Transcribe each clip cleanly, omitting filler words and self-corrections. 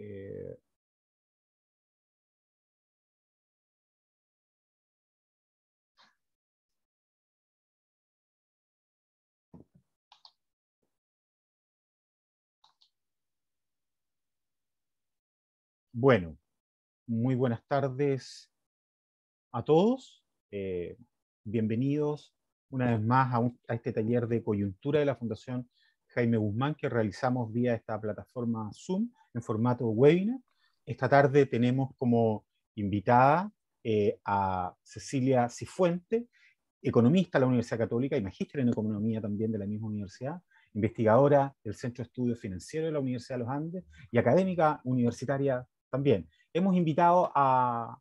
Eh, bueno, muy buenas tardes a todos. Bienvenidos una vez más a este taller de coyuntura de la Fundación Jaime Guzmán que realizamos vía esta plataforma Zoom en formato webinar. Esta tarde tenemos como invitada a Cecilia Cifuente, economista de la Universidad Católica y magíster en economía también de la misma universidad, investigadora del Centro de Estudios Financieros de la Universidad de los Andes y académica universitaria también. Hemos invitado a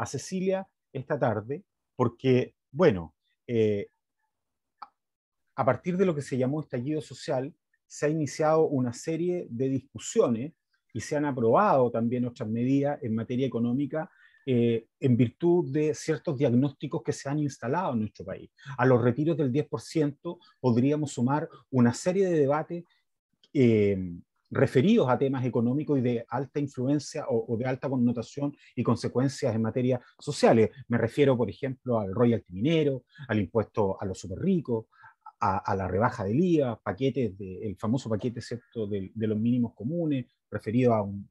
Cecilia esta tarde porque, bueno, a partir de lo que se llamó estallido social, se ha iniciado una serie de discusiones y se han aprobado también otras medidas en materia económica en virtud de ciertos diagnósticos que se han instalado en nuestro país. A los retiros del 10% podríamos sumar una serie de debates eh, referidos a temas económicos y de alta influencia o de alta connotación y consecuencias en materia sociales. Me refiero, por ejemplo, al royalty minero, al impuesto a los super ricos, a la rebaja del IVA, paquetes el famoso paquete, ¿cierto?, de los mínimos comunes, referido a un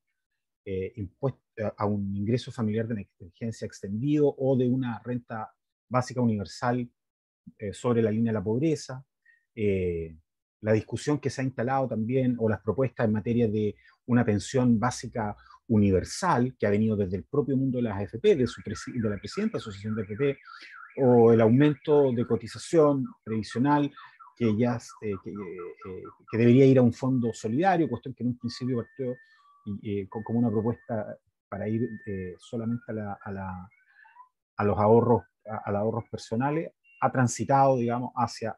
impuesto, a un ingreso familiar de emergencia extendido o de una renta básica universal sobre la línea de la pobreza, la discusión que se ha instalado también, o las propuestas en materia de una pensión básica universal, que ha venido desde el propio mundo de las AFP, de la presidenta de la Asociación de AFP, o el aumento de cotización previsional que ya que debería ir a un fondo solidario, cuestión que en un principio partió como una propuesta para ir solamente a los ahorros, a los ahorros personales, ha transitado, digamos, hacia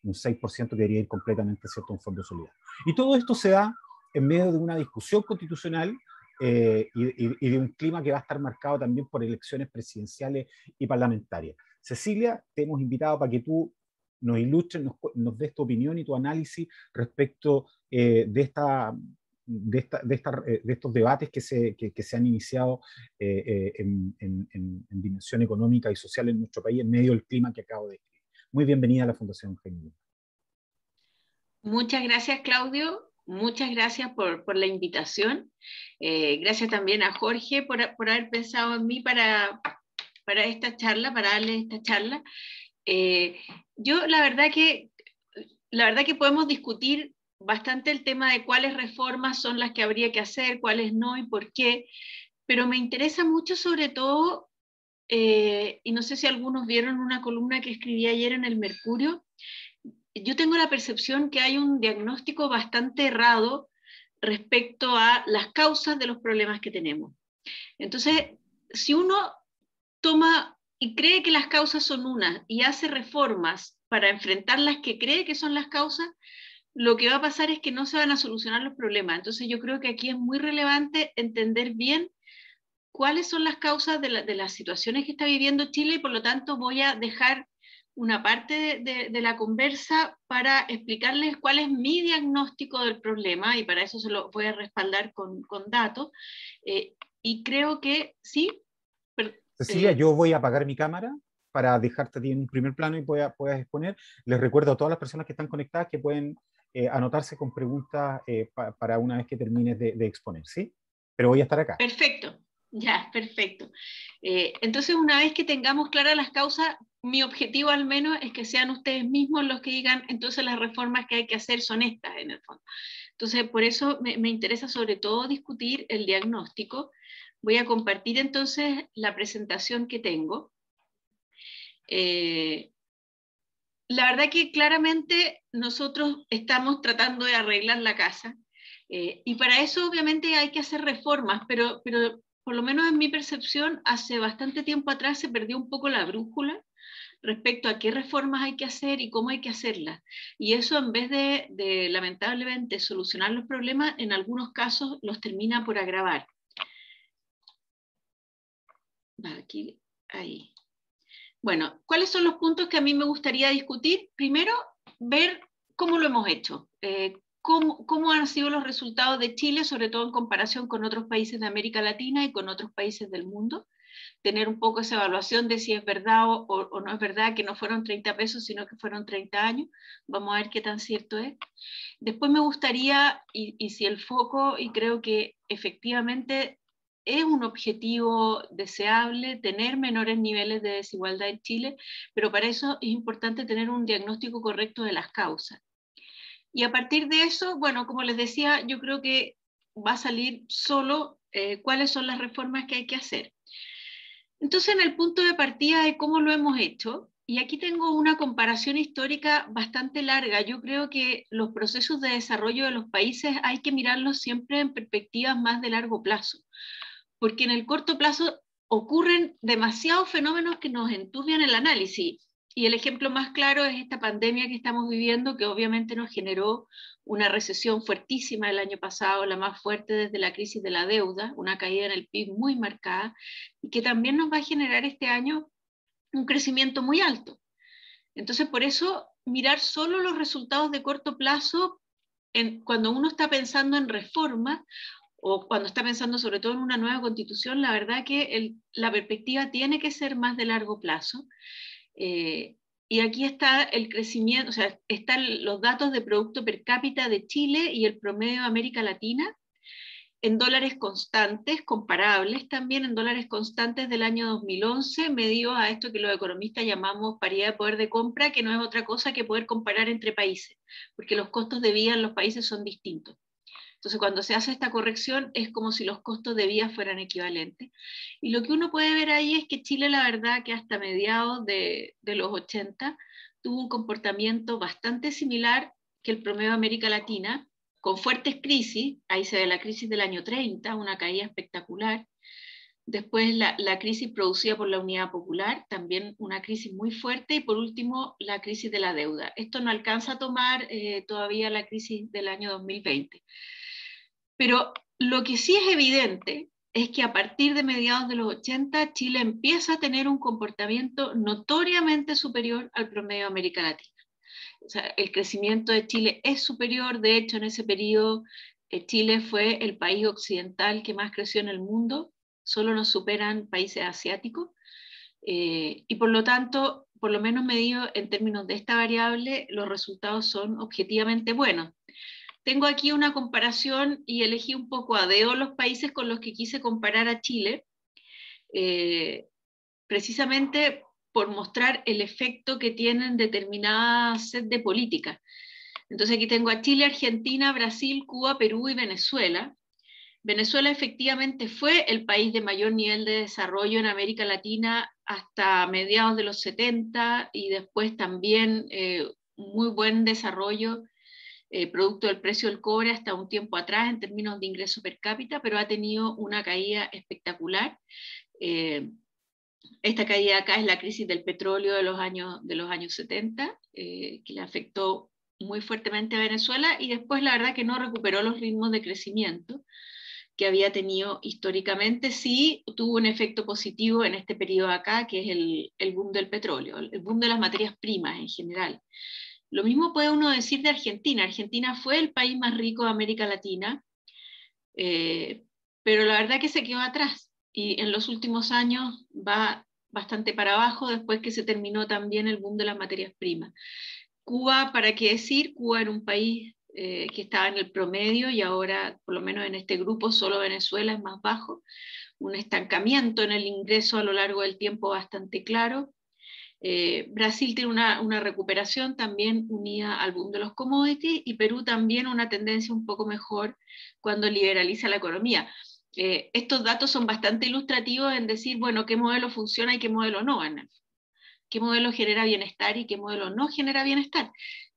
un 6% que debería ir completamente, ¿cierto?, a un fondo solidario. Y todo esto se da en medio de una discusión constitucional y de un clima que va a estar marcado también por elecciones presidenciales y parlamentarias. Cecilia, te hemos invitado para que tú nos ilustres, nos des tu opinión y tu análisis respecto de estos debates que se han iniciado en dimensión económica y social en nuestro país en medio del clima que acabo de describir. Muy bienvenida a la Fundación Jaime. Muchas gracias, Claudio. Muchas gracias por la invitación. Gracias también a Jorge por haber pensado en mí para esta charla, para darle esta charla. Yo la verdad que podemos discutir bastante el tema de cuáles reformas son las que habría que hacer, cuáles no y por qué, pero me interesa mucho sobre todo, y no sé si algunos vieron una columna que escribí ayer en el Mercurio. Yo tengo la percepción que hay un diagnóstico bastante errado respecto a las causas de los problemas que tenemos. Entonces, si uno toma y cree que las causas son unas y hace reformas para enfrentar las que cree que son las causas, lo que va a pasar es que no se van a solucionar los problemas. Entonces yo creo que aquí es muy relevante entender bien cuáles son las causas de las situaciones que está viviendo Chile y por lo tanto voy a dejar una parte de la conversa para explicarles cuál es mi diagnóstico del problema y para eso se lo voy a respaldar con datos. Y creo que sí. Cecilia, yo voy a apagar mi cámara para dejarte en un primer plano y puedas exponer. Les recuerdo a todas las personas que están conectadas que pueden anotarse con preguntas para una vez que termines de exponer, ¿sí? Pero voy a estar acá. Perfecto, ya, perfecto. Entonces, una vez que tengamos claras las causas, mi objetivo al menos es que sean ustedes mismos los que digan, entonces las reformas que hay que hacer son estas en el fondo. Entonces, por eso me interesa sobre todo discutir el diagnóstico. Voy a compartir entonces la presentación que tengo. La verdad que claramente nosotros estamos tratando de arreglar la casa y para eso obviamente hay que hacer reformas, pero por lo menos en mi percepción hace bastante tiempo atrás se perdió un poco la brújula respecto a qué reformas hay que hacer y cómo hay que hacerlas. Y eso en vez de lamentablemente solucionar los problemas, en algunos casos los termina por agravar. Aquí, ahí. Bueno, ¿cuáles son los puntos que a mí me gustaría discutir? Primero, ver cómo lo hemos hecho, cómo han sido los resultados de Chile, sobre todo en comparación con otros países de América Latina y con otros países del mundo. Tener un poco esa evaluación de si es verdad o no es verdad que no fueron 30 pesos, sino que fueron 30 años. Vamos a ver qué tan cierto es. Después me gustaría, y si el foco, y creo que efectivamente es un objetivo deseable, tener menores niveles de desigualdad en Chile, pero para eso es importante tener un diagnóstico correcto de las causas. Y a partir de eso, bueno, como les decía, yo creo que va a salir solo cuáles son las reformas que hay que hacer. Entonces, en el punto de partida de cómo lo hemos hecho, y aquí tengo una comparación histórica bastante larga. Yo creo que los procesos de desarrollo de los países hay que mirarlos siempre en perspectivas más de largo plazo, porque en el corto plazo ocurren demasiados fenómenos que nos enturbian el análisis. Y el ejemplo más claro es esta pandemia que estamos viviendo, que obviamente nos generó una recesión fuertísima el año pasado, la más fuerte desde la crisis de la deuda, una caída en el PIB muy marcada, y que también nos va a generar este año un crecimiento muy alto. Entonces, por eso, mirar solo los resultados de corto plazo, cuando uno está pensando en reformas, o cuando está pensando sobre todo en una nueva constitución, la verdad que la perspectiva tiene que ser más de largo plazo. Y aquí está el crecimiento, o sea, están los datos de Producto Per Cápita de Chile y el promedio de América Latina en dólares constantes, comparables también en dólares constantes del año 2011, medido a esto que los economistas llamamos paridad de poder de compra, que no es otra cosa que poder comparar entre países, porque los costos de vida en los países son distintos. Entonces, cuando se hace esta corrección, es como si los costos de vida fueran equivalentes. Y lo que uno puede ver ahí es que Chile, la verdad, que hasta mediados de los 80, tuvo un comportamiento bastante similar que el promedio de América Latina, con fuertes crisis. Ahí se ve la crisis del año 30, una caída espectacular. Después la crisis producida por la Unidad Popular, también una crisis muy fuerte, y por último la crisis de la deuda. Esto no alcanza a tomar todavía la crisis del año 2020. Pero lo que sí es evidente es que a partir de mediados de los 80, Chile empieza a tener un comportamiento notoriamente superior al promedio de América Latina. O sea, el crecimiento de Chile es superior. De hecho, en ese periodo, Chile fue el país occidental que más creció en el mundo, solo nos superan países asiáticos, y por lo tanto, por lo menos medido en términos de esta variable, los resultados son objetivamente buenos. Tengo aquí una comparación y elegí un poco a dedo los países con los que quise comparar a Chile, precisamente por mostrar el efecto que tienen determinadas set de políticas. Entonces aquí tengo a Chile, Argentina, Brasil, Cuba, Perú y Venezuela. Venezuela efectivamente fue el país de mayor nivel de desarrollo en América Latina hasta mediados de los 70, y después también muy buen desarrollo producto del precio del cobre hasta un tiempo atrás en términos de ingreso per cápita, pero ha tenido una caída espectacular. Esta caída acá es la crisis del petróleo de los años 70, que le afectó muy fuertemente a Venezuela, y después la verdad que no recuperó los ritmos de crecimiento que había tenido históricamente. Sí tuvo un efecto positivo en este periodo acá, que es el boom del petróleo, el boom de las materias primas en general. Lo mismo puede uno decir de Argentina. Argentina fue el país más rico de América Latina, pero la verdad que se quedó atrás, y en los últimos años va bastante para abajo después que se terminó también el boom de las materias primas. Cuba, ¿para qué decir? Cuba era un país que estaba en el promedio, y ahora, por lo menos en este grupo, solo Venezuela es más bajo. Un estancamiento en el ingreso a lo largo del tiempo bastante claro. Brasil tiene una recuperación también unida al boom de los commodities, y Perú también una tendencia un poco mejor cuando liberaliza la economía. Estos datos son bastante ilustrativos en decir, bueno, qué modelo funciona y qué modelo no, qué modelo genera bienestar y qué modelo no genera bienestar.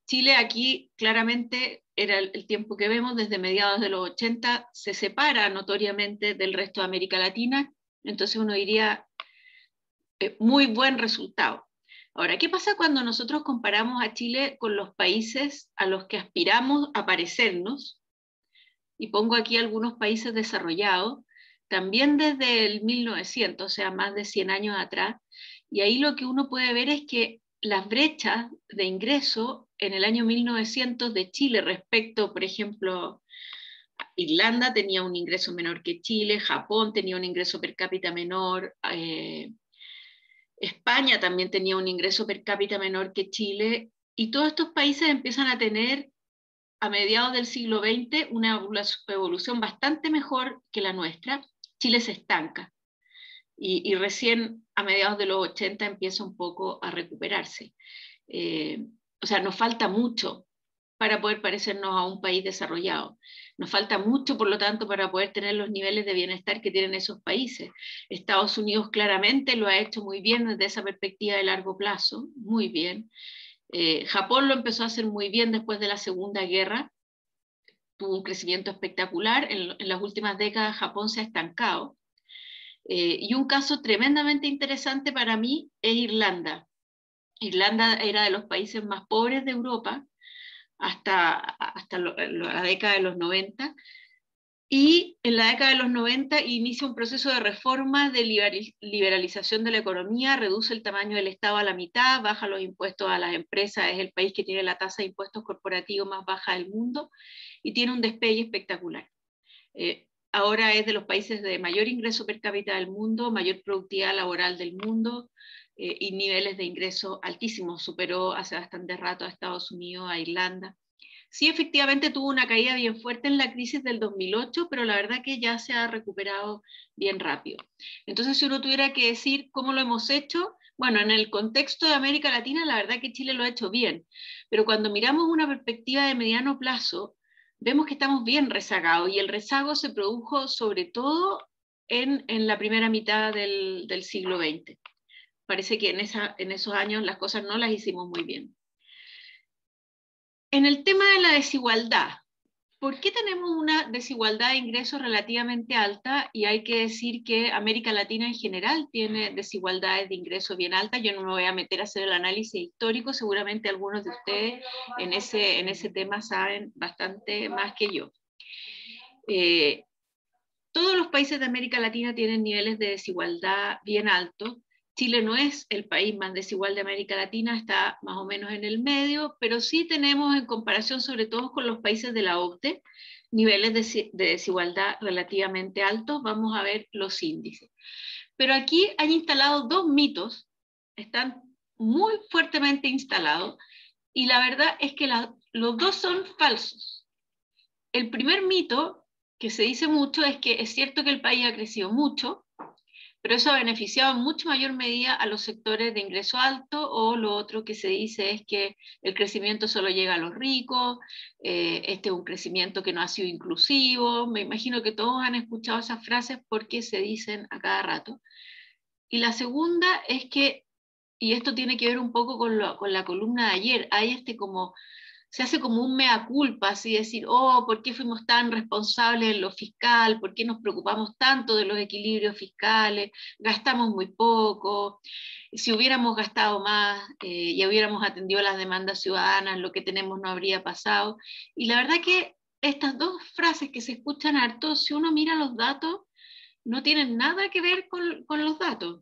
Chile aquí claramente era el tiempo que vemos, desde mediados de los 80 se separa notoriamente del resto de América Latina, entonces uno diría muy buen resultado. Ahora, ¿qué pasa cuando nosotros comparamos a Chile con los países a los que aspiramos a parecernos? Y pongo aquí algunos países desarrollados, también desde el 1900, o sea, más de 100 años atrás, y ahí lo que uno puede ver es que las brechas de ingreso en el año 1900 de Chile respecto, por ejemplo, Irlanda tenía un ingreso menor que Chile, Japón tenía un ingreso per cápita menor, España también tenía un ingreso per cápita menor que Chile, y todos estos países empiezan a tener a mediados del siglo XX una evolución bastante mejor que la nuestra. Chile se estanca y recién a mediados de los 80 empieza un poco a recuperarse. O sea, nos falta mucho para poder parecernos a un país desarrollado. Nos falta mucho, por lo tanto, para poder tener los niveles de bienestar que tienen esos países. Estados Unidos claramente lo ha hecho muy bien desde esa perspectiva de largo plazo, muy bien. Japón lo empezó a hacer muy bien después de la Segunda Guerra, tuvo un crecimiento espectacular, en las últimas décadas Japón se ha estancado. Y un caso tremendamente interesante para mí es Irlanda. Irlanda era de los países más pobres de Europa hasta la década de los 90, y en la década de los 90 inicia un proceso de reforma, de liberalización de la economía, reduce el tamaño del Estado a la mitad, baja los impuestos a las empresas, es el país que tiene la tasa de impuestos corporativos más baja del mundo, y tiene un despegue espectacular. Ahora es de los países de mayor ingreso per cápita del mundo, mayor productividad laboral del mundo, y niveles de ingreso altísimos. Superó hace bastante rato a Estados Unidos, a Irlanda. Sí, efectivamente tuvo una caída bien fuerte en la crisis del 2008, pero la verdad que ya se ha recuperado bien rápido. Entonces, si uno tuviera que decir cómo lo hemos hecho, bueno, en el contexto de América Latina, la verdad que Chile lo ha hecho bien, pero cuando miramos una perspectiva de mediano plazo, vemos que estamos bien rezagados, y el rezago se produjo sobre todo en la primera mitad del siglo XX. Parece que en esos años las cosas no las hicimos muy bien. En el tema de la desigualdad, ¿por qué tenemos una desigualdad de ingresos relativamente alta? Y hay que decir que América Latina en general tiene desigualdades de ingresos bien altas. Yo no me voy a meter a hacer el análisis histórico, seguramente algunos de ustedes en ese tema saben bastante más que yo. Todos los países de América Latina tienen niveles de desigualdad bien altos. Chile no es el país más desigual de América Latina, está más o menos en el medio, pero sí tenemos, en comparación sobre todo con los países de la OCDE, niveles de desigualdad relativamente altos. Vamos a ver los índices. Pero aquí han instalado dos mitos, están muy fuertemente instalados, y la verdad es que los dos son falsos. El primer mito, que se dice mucho, es que es cierto que el país ha crecido mucho, pero eso ha beneficiado en mucho mayor medida a los sectores de ingreso alto, o lo otro que se dice es que el crecimiento solo llega a los ricos, este es un crecimiento que no ha sido inclusivo. Me imagino que todos han escuchado esas frases porque se dicen a cada rato. Y la segunda es que, y esto tiene que ver un poco con la columna de ayer, hay se hace como un mea culpa, así decir, oh, ¿por qué fuimos tan responsables en lo fiscal? ¿Por qué nos preocupamos tanto de los equilibrios fiscales? Gastamos muy poco. Si hubiéramos gastado más y hubiéramos atendido a las demandas ciudadanas, lo que tenemos no habría pasado. Y la verdad que estas dos frases que se escuchan harto, si uno mira los datos, no tienen nada que ver con los datos.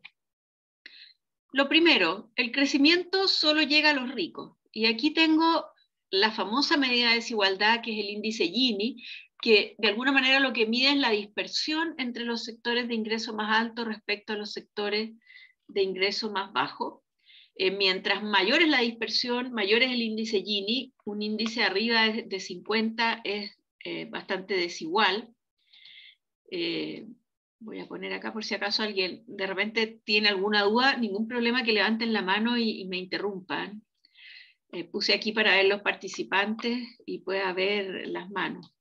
Lo primero, el crecimiento solo llega a los ricos. Y aquí tengo la famosa medida de desigualdad, que es el índice Gini, que de alguna manera lo que mide es la dispersión entre los sectores de ingreso más alto respecto a los sectores de ingreso más bajo. Mientras mayor es la dispersión, mayor es el índice Gini. Un índice arriba de 50 es bastante desigual. Voy a poner acá por si acaso alguien de repente tiene alguna duda, ningún problema, que levanten la mano y me interrumpan. Puse aquí para ver los participantes y pueda ver las manos.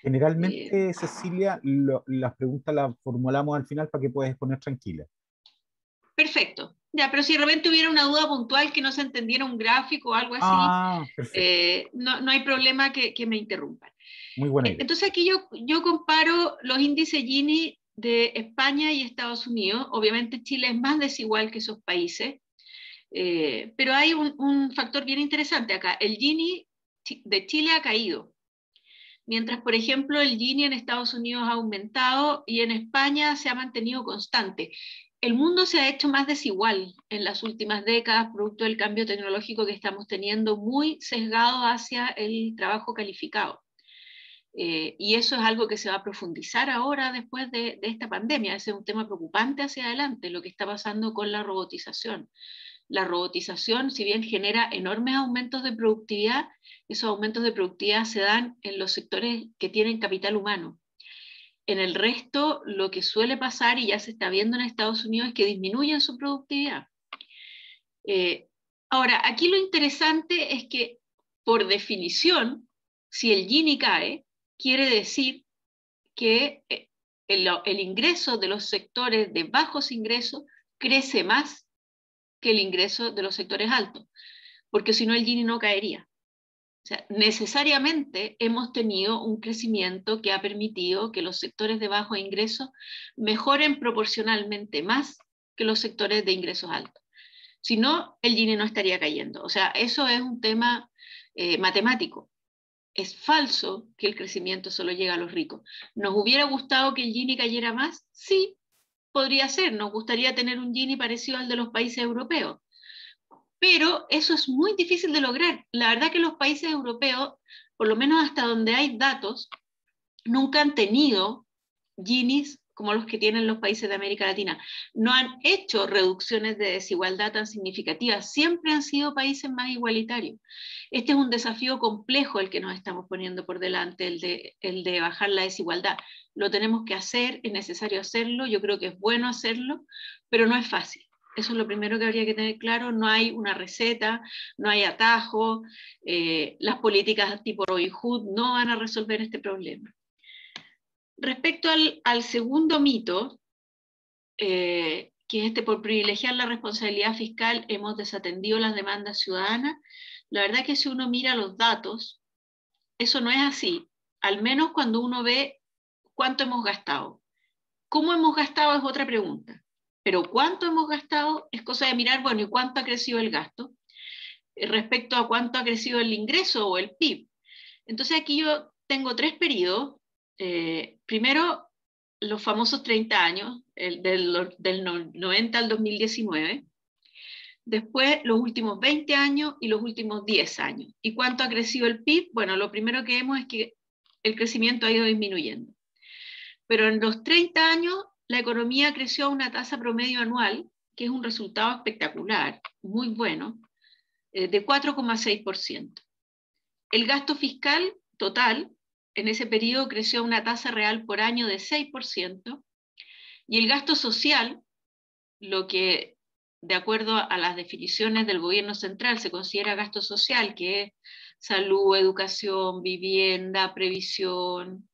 Generalmente, Cecilia, las preguntas las formulamos al final para que puedas exponer tranquila. Perfecto. Ya, pero si de repente hubiera una duda puntual, que no se entendiera un gráfico o algo así, perfecto. no hay problema que me interrumpan. Muy buena idea. Entonces aquí yo comparo los índices Gini de España y Estados Unidos. Obviamente Chile es más desigual que esos países, pero hay un factor bien interesante acá. El Gini de Chile ha caído, mientras, por ejemplo, el Gini en Estados Unidos ha aumentado y en España se ha mantenido constante. el mundo se ha hecho más desigual en las últimas décadas, producto del cambio tecnológico que estamos teniendo, muy sesgado hacia el trabajo calificado. Y eso es algo que se va a profundizar ahora después de esta pandemia. Ese es un tema preocupante hacia adelante, lo que está pasando con la robotización. La robotización, si bien genera enormes aumentos de productividad, esos aumentos de productividad se dan en los sectores que tienen capital humano. En el resto, lo que suele pasar, y ya se está viendo en Estados Unidos, es que disminuyen su productividad. Ahora, aquí lo interesante es que, por definición, si el Gini cae, quiere decir que el ingreso de los sectores de bajos ingresos crece más que el ingreso de los sectores altos, porque si no el Gini no caería. O sea, necesariamente hemos tenido un crecimiento que ha permitido que los sectores de bajo ingreso mejoren proporcionalmente más que los sectores de ingresos altos. Si no, el Gini no estaría cayendo. O sea, eso es un tema matemático. Es falso que el crecimiento solo llega a los ricos. ¿Nos hubiera gustado que el Gini cayera más? Sí, podría ser. Nos gustaría tener un Gini parecido al de los países europeos. Pero eso es muy difícil de lograr. La verdad que los países europeos, por lo menos hasta donde hay datos, nunca han tenido Ginis como los que tienen los países de América Latina. No han hecho reducciones de desigualdad tan significativas, siempre han sido países más igualitarios. Este es un desafío complejo el que nos estamos poniendo por delante, el de bajar la desigualdad. Lo tenemos que hacer, es necesario hacerlo, yo creo que es bueno hacerlo, pero no es fácil. Eso es lo primero que habría que tener claro. No hay una receta, no hay atajo, las políticas tipo Robin Hood no van a resolver este problema. Respecto al segundo mito, que es por privilegiar la responsabilidad fiscal hemos desatendido las demandas ciudadanas, la verdad es que si uno mira los datos, eso no es así, al menos cuando uno ve cuánto hemos gastado. ¿Cómo hemos gastado es otra pregunta? Pero cuánto hemos gastado es cosa de mirar, bueno, ¿y cuánto ha crecido el gasto? Respecto a cuánto ha crecido el ingreso o el PIB. Entonces aquí yo tengo 3 periodos. Primero, los famosos 30 años, del 90 al 2019. Después, los últimos 20 años y los últimos 10 años. ¿Y cuánto ha crecido el PIB? Bueno, lo primero que vemos es que el crecimiento ha ido disminuyendo. Pero en los 30 años, la economía creció a una tasa promedio anual, que es un resultado espectacular, muy bueno, de 4,6%. El gasto fiscal total en ese periodo creció a una tasa real por año de 6%, y el gasto social, lo que de acuerdo a las definiciones del gobierno central se considera gasto social, que es salud, educación, vivienda, previsión.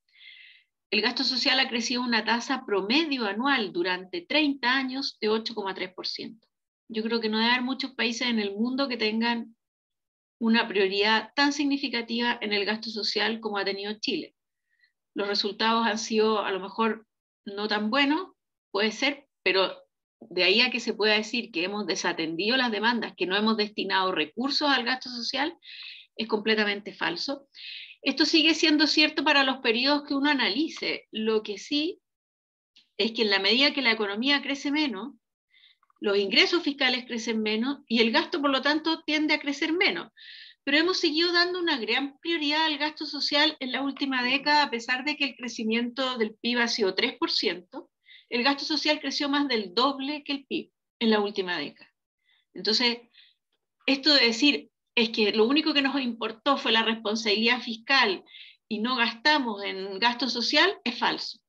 El gasto social ha crecido a una tasa promedio anual durante 30 años de 8,3%. Yo creo que no debe haber muchos países en el mundo que tengan una prioridad tan significativa en el gasto social como ha tenido Chile. Los resultados han sido a lo mejor no tan buenos, puede ser, pero de ahí a que se pueda decir que hemos desatendido las demandas, que no hemos destinado recursos al gasto social, es completamente falso. Esto sigue siendo cierto para los periodos que uno analice. Lo que sí es que en la medida que la economía crece menos, los ingresos fiscales crecen menos y el gasto, por lo tanto, tiende a crecer menos. Pero hemos seguido dando una gran prioridad al gasto social en la última década, a pesar de que el crecimiento del PIB ha sido 3%, el gasto social creció más del doble que el PIB en la última década. Entonces, esto de decir es que lo único que nos importó fue la responsabilidad fiscal y no gastamos en gasto social es falso.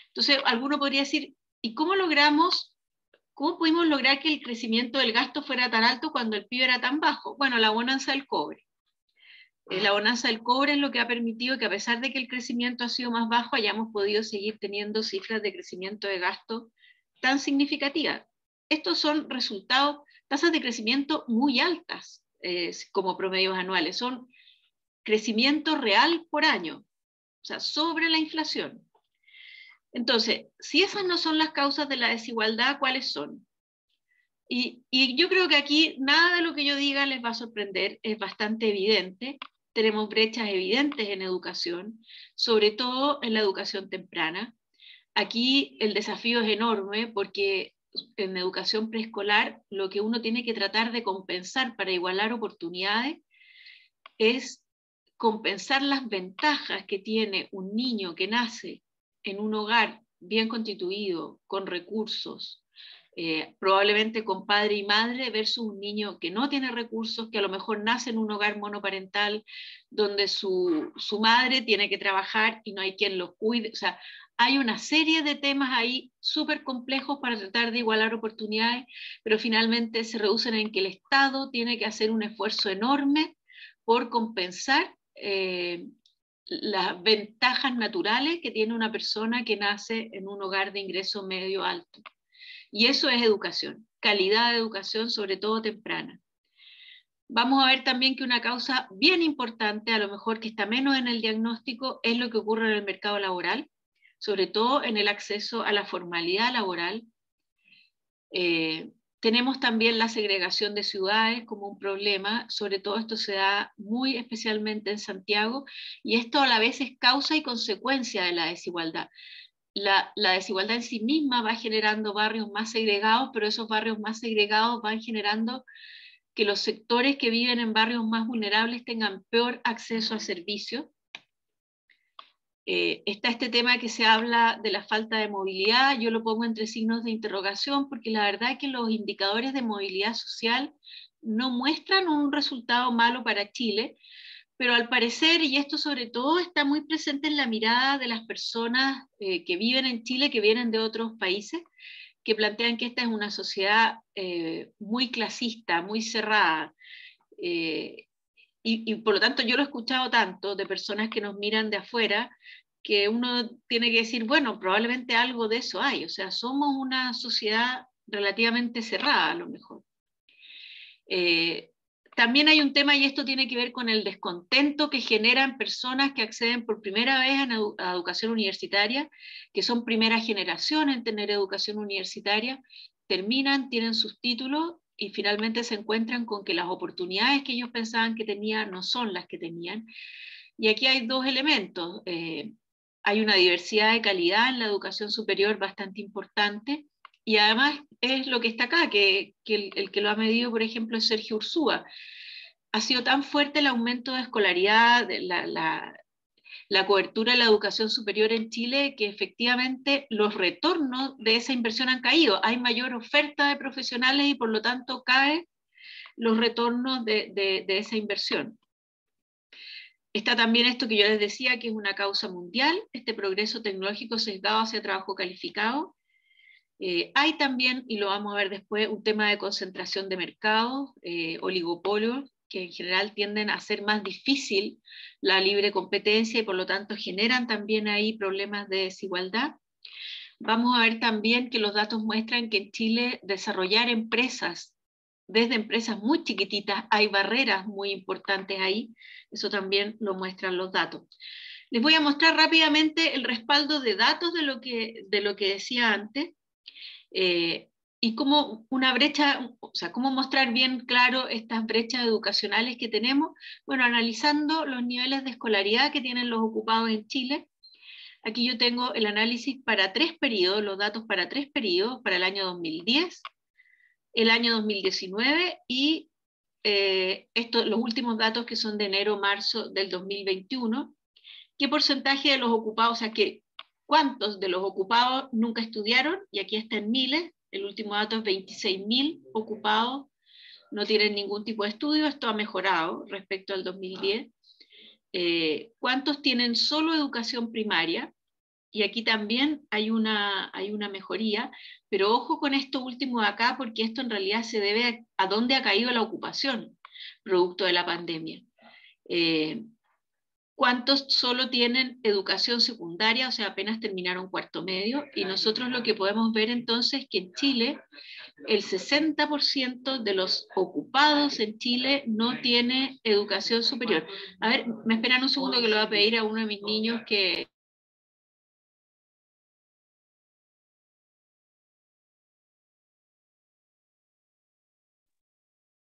Entonces, alguno podría decir, ¿y cómo pudimos lograr que el crecimiento del gasto fuera tan alto cuando el PIB era tan bajo? Bueno, la bonanza del cobre. La bonanza del cobre es lo que ha permitido que, a pesar de que el crecimiento ha sido más bajo, hayamos podido seguir teniendo cifras de crecimiento de gasto tan significativas. Estos son resultados, tasas de crecimiento muy altas como promedios anuales, son crecimiento real por año, o sea, sobre la inflación. Entonces, si esas no son las causas de la desigualdad, ¿cuáles son? Y yo creo que aquí nada de lo que yo diga les va a sorprender, es bastante evidente. Tenemos brechas evidentes en educación, sobre todo en la educación temprana. Aquí el desafío es enorme porque en educación preescolar, lo que uno tiene que tratar de compensar para igualar oportunidades es compensar las ventajas que tiene un niño que nace en un hogar bien constituido, con recursos, probablemente con padre y madre, versus un niño que no tiene recursos, que a lo mejor nace en un hogar monoparental, donde su madre tiene que trabajar y no hay quien los cuide. O sea, hay una serie de temas ahí súper complejos para tratar de igualar oportunidades, pero finalmente se reducen en que el Estado tiene que hacer un esfuerzo enorme por compensar las ventajas naturales que tiene una persona que nace en un hogar de ingreso medio alto. Y eso es educación, calidad de educación, sobre todo temprana. Vamos a ver también que una causa bien importante, a lo mejor que está menos en el diagnóstico, es lo que ocurre en el mercado laboral, sobre todo en el acceso a la formalidad laboral. Tenemos también la segregación de ciudades como un problema, sobre todo esto se da muy especialmente en Santiago, y esto a la vez es causa y consecuencia de la desigualdad. La desigualdad en sí misma va generando barrios más segregados, pero esos barrios más segregados van generando que los sectores que viven en barrios más vulnerables tengan peor acceso a servicios. Está este tema que se habla de la falta de movilidad, yo lo pongo entre signos de interrogación, porque la verdad es que los indicadores de movilidad social no muestran un resultado malo para Chile, pero al parecer, y esto sobre todo está muy presente en la mirada de las personas que viven en Chile, que vienen de otros países, que plantean que esta es una sociedad muy clasista, muy cerrada, y por lo tanto yo lo he escuchado tanto de personas que nos miran de afuera, que uno tiene que decir, bueno, probablemente algo de eso hay, o sea, somos una sociedad relativamente cerrada a lo mejor. También hay un tema, y esto tiene que ver con el descontento que generan personas que acceden por primera vez a educación universitaria, que son primera generación en tener educación universitaria, terminan, tienen sus títulos y finalmente se encuentran con que las oportunidades que ellos pensaban que tenían no son las que tenían. Y aquí hay dos elementos. Hay una diversidad de calidad en la educación superior bastante importante, y además es lo que está acá, que el que lo ha medido, por ejemplo, es Sergio Ursúa. Ha sido tan fuerte el aumento de escolaridad, la cobertura de la educación superior en Chile, que efectivamente los retornos de esa inversión han caído. Hay mayor oferta de profesionales y por lo tanto caen los retornos de esa inversión. Está también esto que yo les decía, que es una causa mundial, este progreso tecnológico sesgado hacia trabajo calificado. Hay también, y lo vamos a ver después, un tema de concentración de mercados, oligopolios, que en general tienden a hacer más difícil la libre competencia y por lo tanto generan también ahí problemas de desigualdad. Vamos a ver también que los datos muestran que en Chile desarrollar empresas, desde empresas muy chiquititas, hay barreras muy importantes ahí, eso también lo muestran los datos. Les voy a mostrar rápidamente el respaldo de datos de lo que decía antes. Y cómo una brecha, o sea, cómo mostrar bien claro estas brechas educacionales que tenemos, bueno, analizando los niveles de escolaridad que tienen los ocupados en Chile. Aquí yo tengo el análisis para 3 periodos, los datos para 3 periodos, para el año 2010, el año 2019 y los últimos datos que son de enero-marzo del 2021. ¿Qué porcentaje de los ocupados, o sea, cuántos de los ocupados nunca estudiaron? Y aquí está en miles, el último dato es 26.000 ocupados, no tienen ningún tipo de estudio, esto ha mejorado respecto al 2010. ¿Cuántos tienen solo educación primaria? Y aquí también hay una mejoría, pero ojo con esto último de acá, porque esto en realidad se debe a dónde ha caído la ocupación, producto de la pandemia. ¿Cuántos solo tienen educación secundaria, o sea, apenas terminaron cuarto medio? Y nosotros lo que podemos ver entonces es que en Chile el 60% de los ocupados en Chile no tiene educación superior. A ver, me esperan un segundo que lo voy a pedir a uno de mis niños que...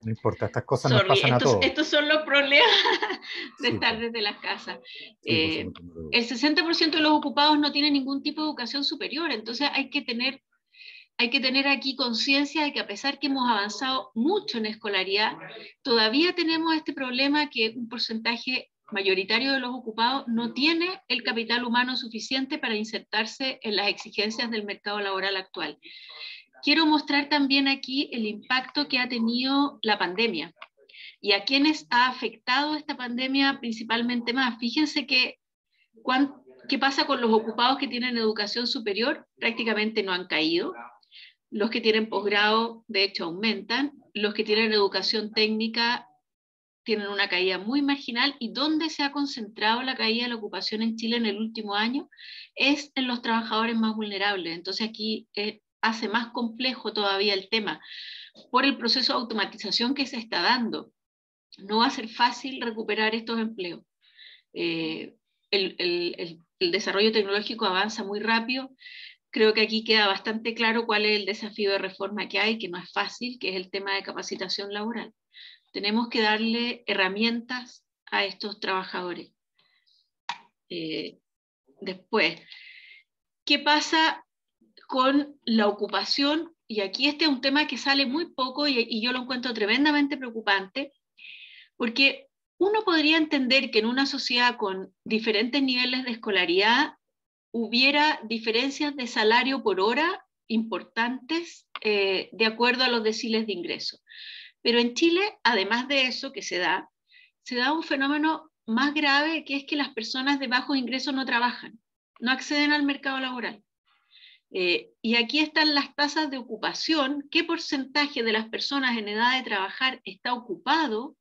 No importa, estas cosas nos pasan a todos. Estos son los problemas de Sí, estar pues. desde las casas. Sí, por supuesto, El 60% de los ocupados no tienen ningún tipo de educación superior, entonces hay hay que tener aquí conciencia de que a pesar que hemos avanzado mucho en escolaridad, todavía tenemos este problema que un porcentaje mayoritario de los ocupados no tiene el capital humano suficiente para insertarse en las exigencias del mercado laboral actual. Quiero mostrar también aquí el impacto que ha tenido la pandemia y a quienes ha afectado esta pandemia principalmente más. Fíjense que ¿qué pasa con los ocupados que tienen educación superior? Prácticamente no han caído. Los que tienen posgrado, de hecho, aumentan. Los que tienen educación técnica tienen una caída muy marginal. ¿Y dónde se ha concentrado la caída de la ocupación en Chile en el último año? Es en los trabajadores más vulnerables. Entonces aquí hace más complejo todavía el tema por el proceso de automatización que se está dando. No va a ser fácil recuperar estos empleos. El desarrollo tecnológico avanza muy rápido. Creo que aquí queda bastante claro cuál es el desafío de reforma que hay, que no es fácil, que es el tema de capacitación laboral. Tenemos que darle herramientas a estos trabajadores. Después, ¿qué pasa con la ocupación? Y aquí este es un tema que sale muy poco y yo lo encuentro tremendamente preocupante, porque uno podría entender que en una sociedad con diferentes niveles de escolaridad hubiera diferencias de salario por hora importantes de acuerdo a los deciles de ingreso. Pero en Chile, además de eso que se da un fenómeno más grave, que es que las personas de bajos ingresos no trabajan, no acceden al mercado laboral. Y aquí están las tasas de ocupación, qué porcentaje de las personas en edad de trabajar está ocupado,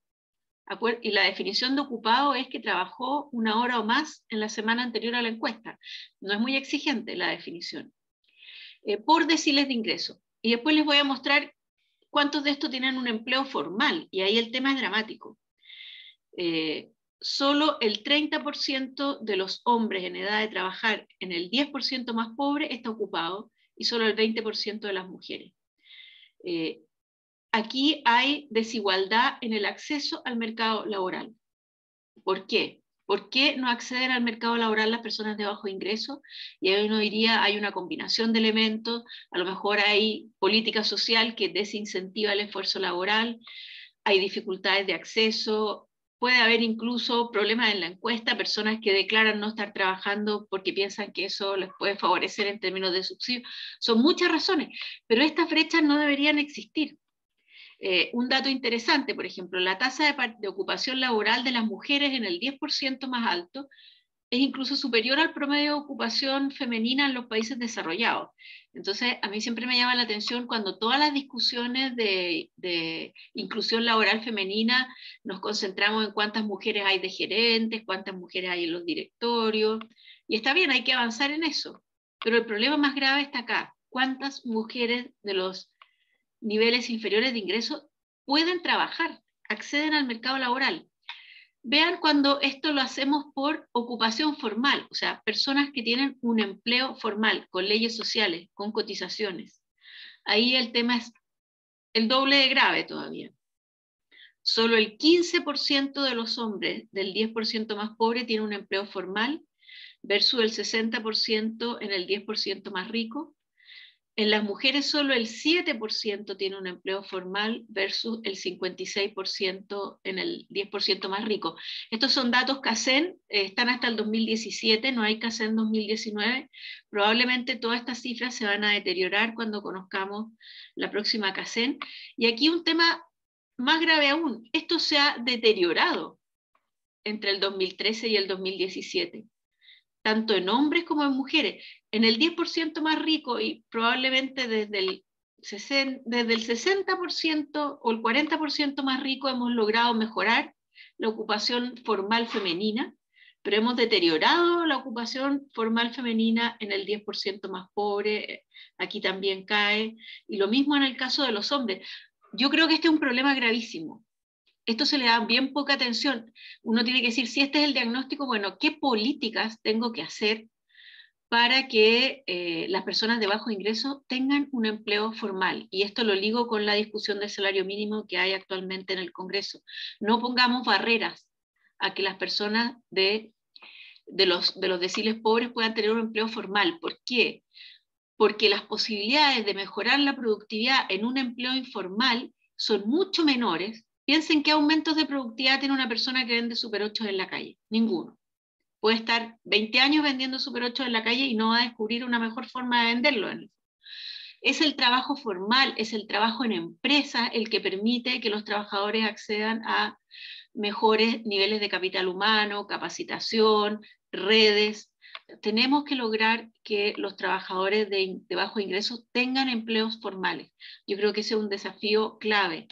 y la definición de ocupado es que trabajó 1 hora o más en la semana anterior a la encuesta. No es muy exigente la definición. Por deciles de ingreso. Y después les voy a mostrar cuántos de estos tienen un empleo formal, y ahí el tema es dramático. Solo el 30% de los hombres en edad de trabajar en el 10% más pobre está ocupado, y solo el 20% de las mujeres. Aquí hay desigualdad en el acceso al mercado laboral. ¿Por qué? ¿Por qué no acceden al mercado laboral las personas de bajo ingreso? Y ahí uno diría, hay una combinación de elementos, a lo mejor hay política social que desincentiva el esfuerzo laboral, hay dificultades de acceso, puede haber incluso problemas en la encuesta, personas que declaran no estar trabajando porque piensan que eso les puede favorecer en términos de subsidio. Son muchas razones, pero estas brechas no deberían existir. Un dato interesante, por ejemplo, la tasa de ocupación laboral de las mujeres en el 10% más alto es incluso superior al promedio de ocupación femenina en los países desarrollados. Entonces, a mí siempre me llama la atención cuando todas las discusiones de inclusión laboral femenina nos concentramos en cuántas mujeres hay de gerentes, cuántas mujeres hay en los directorios, y está bien, hay que avanzar en eso, pero el problema más grave está acá. ¿Cuántas mujeres de los niveles inferiores de ingreso pueden trabajar, acceden al mercado laboral? Vean cuando esto lo hacemos por ocupación formal, o sea, personas que tienen un empleo formal, con leyes sociales, con cotizaciones. Ahí el tema es el doble de grave todavía. Solo el 15% de los hombres del 10% más pobre tiene un empleo formal, versus el 60% en el 10% más rico. En las mujeres solo el 7% tiene un empleo formal versus el 56% en el 10% más rico. Estos son datos CACEN, están hasta el 2017, no hay CACEN 2019. Probablemente todas estas cifras se van a deteriorar cuando conozcamos la próxima CACEN. Y aquí un tema más grave aún, esto se ha deteriorado entre el 2013 y el 2017. Tanto en hombres como en mujeres. En el 10% más rico y probablemente desde el 60% o el 40% más rico hemos logrado mejorar la ocupación formal femenina, pero hemos deteriorado la ocupación formal femenina en el 10% más pobre, aquí también cae, y lo mismo en el caso de los hombres. Yo creo que este es un problema gravísimo. Esto se le da bien poca atención. Uno tiene que decir, si este es el diagnóstico, bueno, ¿qué políticas tengo que hacer para que las personas de bajo ingreso tengan un empleo formal? Y esto lo ligo con la discusión del salario mínimo que hay actualmente en el Congreso. No pongamos barreras a que las personas de los deciles pobres puedan tener un empleo formal. ¿Por qué? porque las posibilidades de mejorar la productividad en un empleo informal son mucho menores. Piensen qué aumentos de productividad tiene una persona que vende Super 8 en la calle. Ninguno. Puede estar 20 años vendiendo Super 8 en la calle y no va a descubrir una mejor forma de venderlo. Es el trabajo formal, es el trabajo en empresa el que permite que los trabajadores accedan a mejores niveles de capital humano, capacitación, redes. Tenemos que lograr que los trabajadores de bajos ingresos tengan empleos formales. Yo creo que ese es un desafío clave.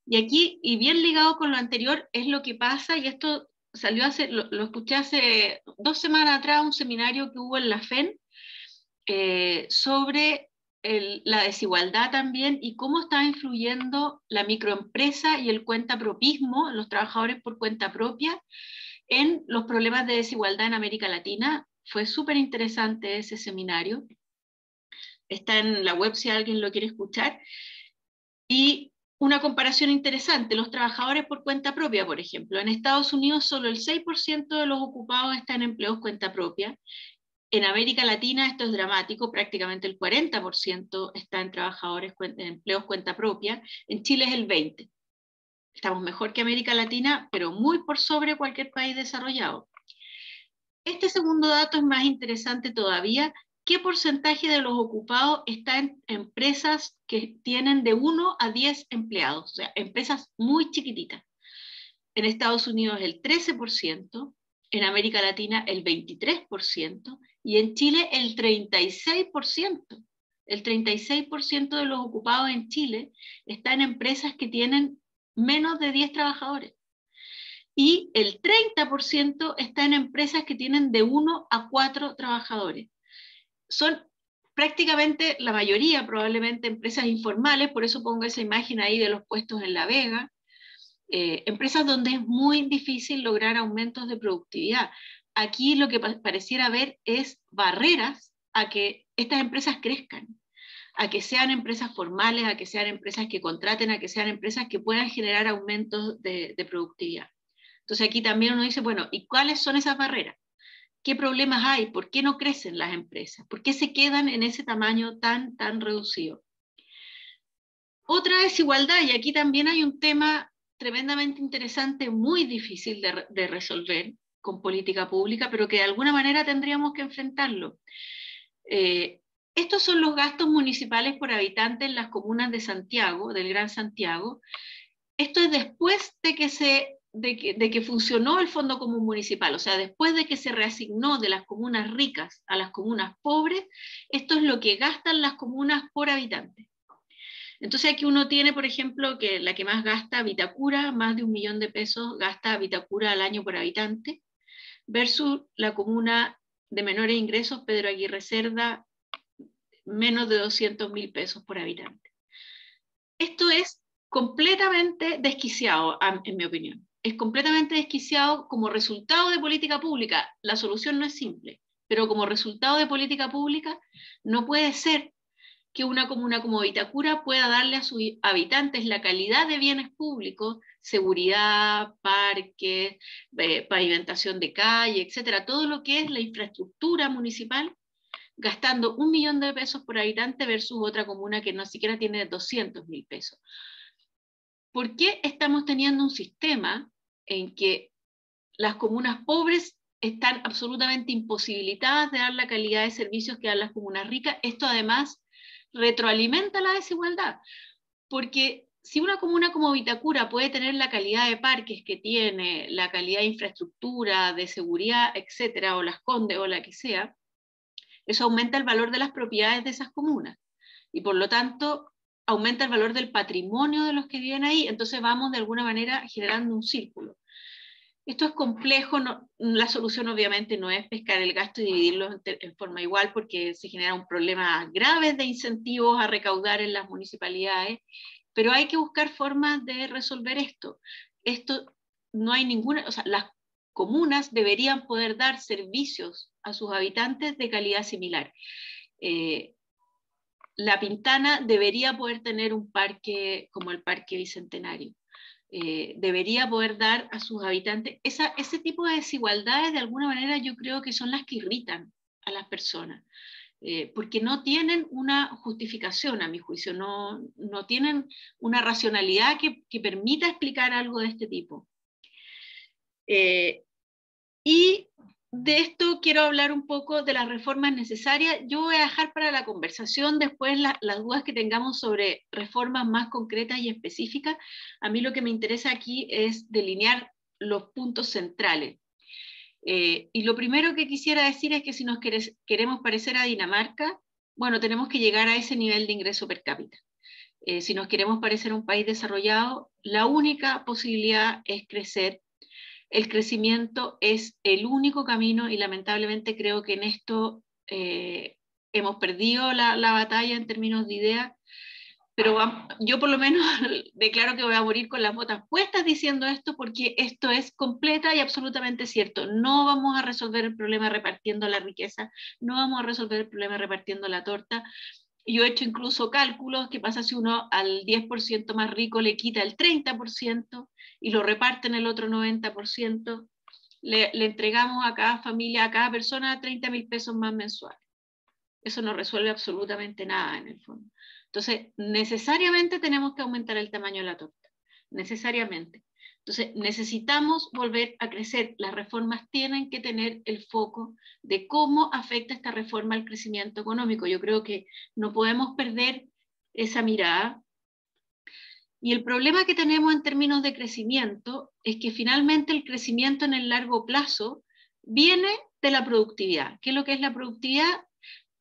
Y aquí, y bien ligado con lo anterior, es lo que pasa, y esto salió lo escuché hace 2 semanas atrás, un seminario que hubo en la FEN sobre la desigualdad también y cómo está influyendo la microempresa y el cuentapropismo, los trabajadores por cuenta propia, en los problemas de desigualdad en América Latina. Fue súper interesante ese seminario. Está en la web si alguien lo quiere escuchar. Y una comparación interesante, los trabajadores por cuenta propia, por ejemplo. En Estados Unidos solo el 6% de los ocupados están en empleos cuenta propia. En América Latina esto es dramático, prácticamente el 40% está en trabajadores en empleos cuenta propia, en Chile es el 20%. Estamos mejor que América Latina, pero muy por sobre cualquier país desarrollado. Este segundo dato es más interesante todavía. ¿Qué porcentaje de los ocupados está en empresas que tienen de 1 a 10 empleados? O sea, empresas muy chiquititas. En Estados Unidos el 13%, en América Latina el 23%, y en Chile el 36%. El 36% de los ocupados en Chile está en empresas que tienen menos de 10 trabajadores. Y el 30% está en empresas que tienen de 1 a 4 trabajadores. Son prácticamente la mayoría probablemente empresas informales, por eso pongo esa imagen ahí de los puestos en La Vega, empresas donde es muy difícil lograr aumentos de productividad. Aquí lo que pareciera haber es barreras a que estas empresas crezcan, a que sean empresas formales, a que sean empresas que contraten, a que sean empresas que puedan generar aumentos de productividad. Entonces aquí también uno dice, bueno, ¿y cuáles son esas barreras? ¿Qué problemas hay? ¿Por qué no crecen las empresas? ¿Por qué se quedan en ese tamaño tan reducido? Otra desigualdad, y aquí también hay un tema tremendamente interesante, muy difícil de resolver con política pública, pero que de alguna manera tendríamos que enfrentarlo. Estos son los gastos municipales por habitante en las comunas de Santiago, del Gran Santiago. Esto es después de que funcionó el Fondo Común Municipal, o sea, después de que se reasignó de las comunas ricas a las comunas pobres, esto es lo que gastan las comunas por habitante. Entonces aquí uno tiene, por ejemplo, que la que más gasta, Vitacura, más de 1 millón de pesos gasta Vitacura al año por habitante, versus la comuna de menores ingresos, Pedro Aguirre Cerda, menos de 200.000 pesos por habitante. Esto es completamente desquiciado, en mi opinión. Es completamente desquiciado como resultado de política pública. La solución no es simple, pero como resultado de política pública no puede ser que una comuna como Vitacura pueda darle a sus habitantes la calidad de bienes públicos, seguridad, parques, pavimentación de calle, etcétera, todo lo que es la infraestructura municipal, gastando 1 millón de pesos por habitante versus otra comuna que no siquiera tiene 200.000 pesos. ¿Por qué estamos teniendo un sistema en que las comunas pobres están absolutamente imposibilitadas de dar la calidad de servicios que dan las comunas ricas? Esto además retroalimenta la desigualdad, porque si una comuna como Vitacura puede tener la calidad de parques que tiene, la calidad de infraestructura, de seguridad, etcétera, o Las Condes o la que sea, eso aumenta el valor de las propiedades de esas comunas y por lo tanto aumenta el valor del patrimonio de los que viven ahí, entonces vamos de alguna manera generando un círculo. Esto es complejo, la solución obviamente no es pescar el gasto y dividirlo en forma igual porque se genera un problema grave de incentivos a recaudar en las municipalidades, pero hay que buscar formas de resolver esto. Esto no hay ninguna, o sea, las comunas deberían poder dar servicios a sus habitantes de calidad similar. La Pintana debería poder tener un parque como el Parque Bicentenario. Debería poder dar a sus habitantes ese tipo de desigualdades, de alguna manera yo creo que son las que irritan a las personas. porque no tienen una justificación, a mi juicio, no tienen una racionalidad que permita explicar algo de este tipo. Y de esto quiero hablar un poco de las reformas necesarias. Yo voy a dejar para la conversación después las dudas que tengamos sobre reformas más concretas y específicas. A mí lo que me interesa aquí es delinear los puntos centrales. Y lo primero que quisiera decir es que si nos queremos parecer a Dinamarca, bueno, tenemos que llegar a ese nivel de ingreso per cápita. Si nos queremos parecer a un país desarrollado, la única posibilidad es crecer. El crecimiento es el único camino y lamentablemente creo que en esto hemos perdido la batalla en términos de ideas, pero yo por lo menos declaro que voy a morir con las botas puestas diciendo esto, porque esto es completa y absolutamente cierto. No vamos a resolver el problema repartiendo la riqueza, no vamos a resolver el problema repartiendo la torta. Yo he hecho incluso cálculos, ¿qué pasa si uno al 10% más rico le quita el 30% y lo reparte en el otro 90%? Le entregamos a cada familia, a cada persona 30.000 pesos más mensuales. Eso no resuelve absolutamente nada en el fondo. Entonces, necesariamente tenemos que aumentar el tamaño de la torta, necesariamente. Entonces, necesitamos volver a crecer. Las reformas tienen que tener el foco de cómo afecta esta reforma al crecimiento económico. Yo creo que no podemos perder esa mirada. Y el problema que tenemos en términos de crecimiento es que finalmente el crecimiento en el largo plazo viene de la productividad. ¿Qué es lo que es la productividad?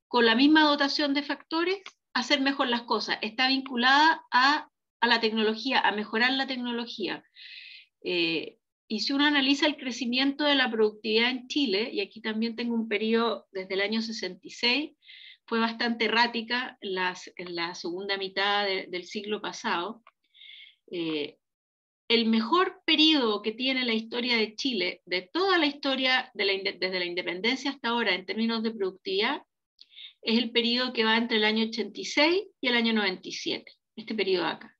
Con la misma dotación de factores, hacer mejor las cosas. Está vinculada a la tecnología, a mejorar la tecnología. Y si uno analiza el crecimiento de la productividad en Chile, y aquí también tengo un periodo desde el año 66, fue bastante errática en la segunda mitad del siglo pasado. El mejor periodo que tiene la historia de Chile, de toda la historia desde la independencia hasta ahora en términos de productividad, es el periodo que va entre el año 86 y el año 97, este periodo de acá.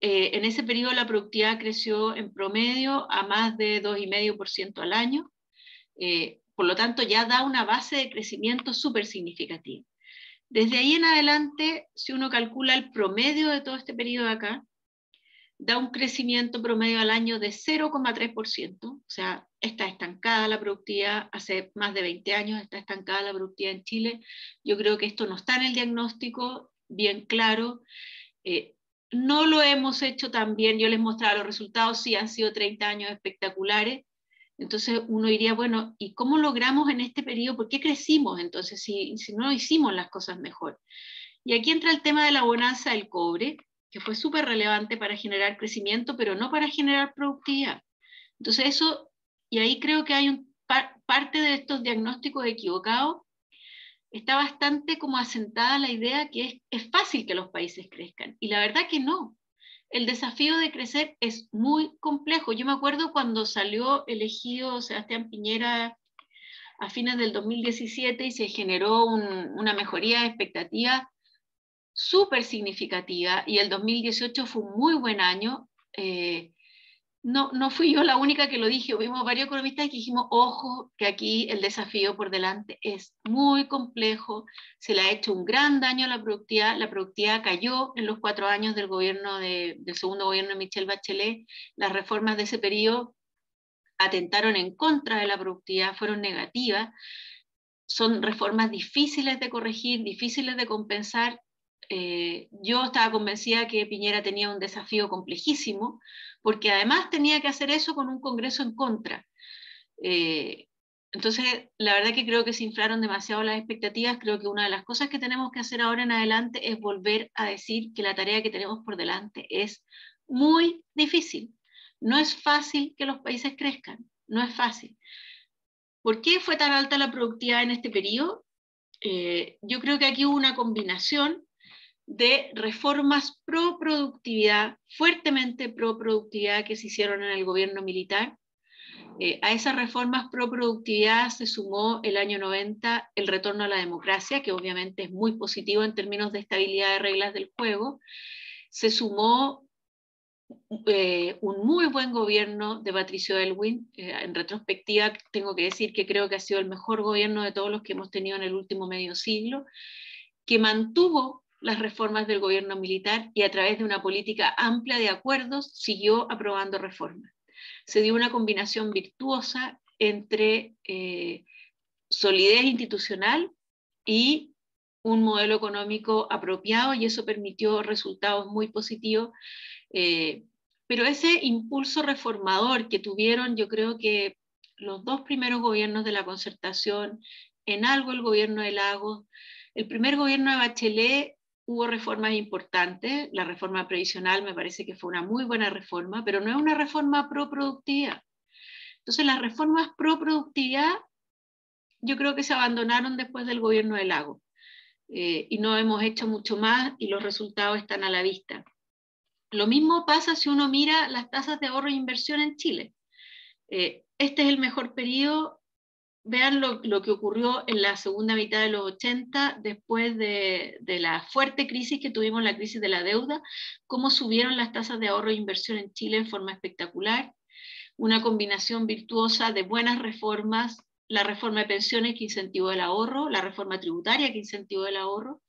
En ese periodo la productividad creció en promedio a más de 2,5% al año, por lo tanto ya da una base de crecimiento súper significativa. Desde ahí en adelante, si uno calcula el promedio de todo este periodo de acá, da un crecimiento promedio al año de 0,3%, o sea, está estancada la productividad, hace más de 20 años está estancada la productividad en Chile. Yo creo que esto no está en el diagnóstico bien claro. No lo hemos hecho tan bien, yo les mostraba los resultados, sí han sido 30 años espectaculares. Entonces uno diría, bueno, ¿y cómo logramos en este periodo? ¿Por qué crecimos entonces si no hicimos las cosas mejor? Y aquí entra el tema de la bonanza del cobre, que fue súper relevante para generar crecimiento, pero no para generar productividad. Entonces eso, y ahí creo que hay parte de estos diagnósticos equivocados, está bastante como asentada la idea que es fácil que los países crezcan, y la verdad que no. El desafío de crecer es muy complejo. Yo me acuerdo cuando salió elegido Sebastián Piñera a fines del 2017 y se generó una mejoría de expectativas súper significativa, y el 2018 fue un muy buen año. No fui yo la única que lo dije, hubimos varios economistas que dijimos, ojo, que aquí el desafío por delante es muy complejo, se le ha hecho un gran daño a la productividad cayó en los 4 años del segundo gobierno de Michelle Bachelet, las reformas de ese periodo atentaron en contra de la productividad, fueron negativas, son reformas difíciles de corregir, difíciles de compensar. Yo estaba convencida que Piñera tenía un desafío complejísimo, porque además tenía que hacer eso con un Congreso en contra. Entonces, la verdad que creo que se inflaron demasiado las expectativas. Creo que una de las cosas que tenemos que hacer ahora en adelante es volver a decir que la tarea que tenemos por delante es muy difícil. No es fácil que los países crezcan, no es fácil. ¿Por qué fue tan alta la productividad en este periodo? Yo creo que aquí hubo una combinación de reformas pro productividad, fuertemente pro productividad, que se hicieron en el gobierno militar. A esas reformas pro productividad se sumó el año 90 el retorno a la democracia, que obviamente es muy positivo en términos de estabilidad de reglas del juego. Se sumó un muy buen gobierno de Patricio Aylwin. En retrospectiva tengo que decir que creo que ha sido el mejor gobierno de todos los que hemos tenido en el último medio siglo, que mantuvo las reformas del gobierno militar y a través de una política amplia de acuerdos siguió aprobando reformas. Se dio una combinación virtuosa entre solidez institucional y un modelo económico apropiado, y eso permitió resultados muy positivos. Pero ese impulso reformador que tuvieron, yo creo que los dos primeros gobiernos de la Concertación, en algo el gobierno de Lagos, el primer gobierno de Bachelet, hubo reformas importantes. La reforma previsional me parece que fue una muy buena reforma, pero no es una reforma pro productividad. Entonces las reformas pro productividad yo creo que se abandonaron después del gobierno de Lagos, y no hemos hecho mucho más y los resultados están a la vista. Lo mismo pasa si uno mira las tasas de ahorro e inversión en Chile. Este es el mejor periodo. Vean lo que ocurrió en la segunda mitad de los 80, después de la fuerte crisis que tuvimos, la crisis de la deuda, cómo subieron las tasas de ahorro e inversión en Chile en forma espectacular. Una combinación virtuosa de buenas reformas, la reforma de pensiones que incentivó el ahorro, la reforma tributaria que incentivó el ahorro.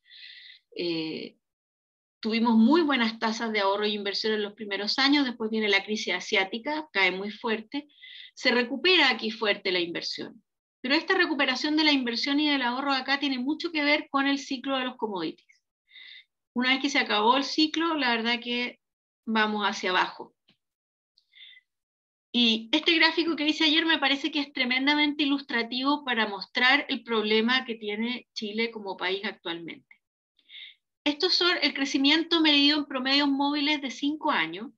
Tuvimos muy buenas tasas de ahorro e inversión en los primeros años, después viene la crisis asiática, cae muy fuerte, se recupera aquí fuerte la inversión. Pero esta recuperación de la inversión y del ahorro acá tiene mucho que ver con el ciclo de los commodities. Una vez que se acabó el ciclo, la verdad que vamos hacia abajo. Y este gráfico que hice ayer me parece que es tremendamente ilustrativo para mostrar el problema que tiene Chile como país actualmente. Estos son el crecimiento medido en promedios móviles de 5 años.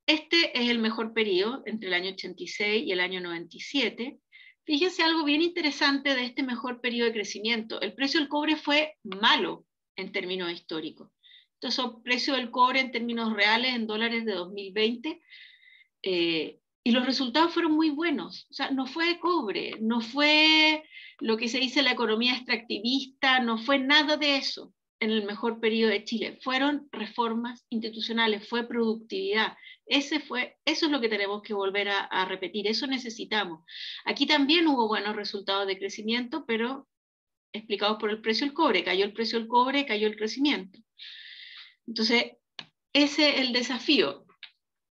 Este es el mejor periodo, entre el año 86 y el año 97. Fíjense algo bien interesante de este mejor periodo de crecimiento. El precio del cobre fue malo en términos históricos. Estos son precios del cobre en términos reales en dólares de 2020. Y los resultados fueron muy buenos. O sea, no fue cobre, no fue lo que se dice la economía extractivista, no fue nada de eso en el mejor periodo de Chile. Fueron reformas institucionales, fue productividad. Eso es lo que tenemos que volver a repetir, eso necesitamos. Aquí también hubo buenos resultados de crecimiento, pero explicados por el precio del cobre. Cayó el precio del cobre, cayó el crecimiento. Entonces, ese es el desafío.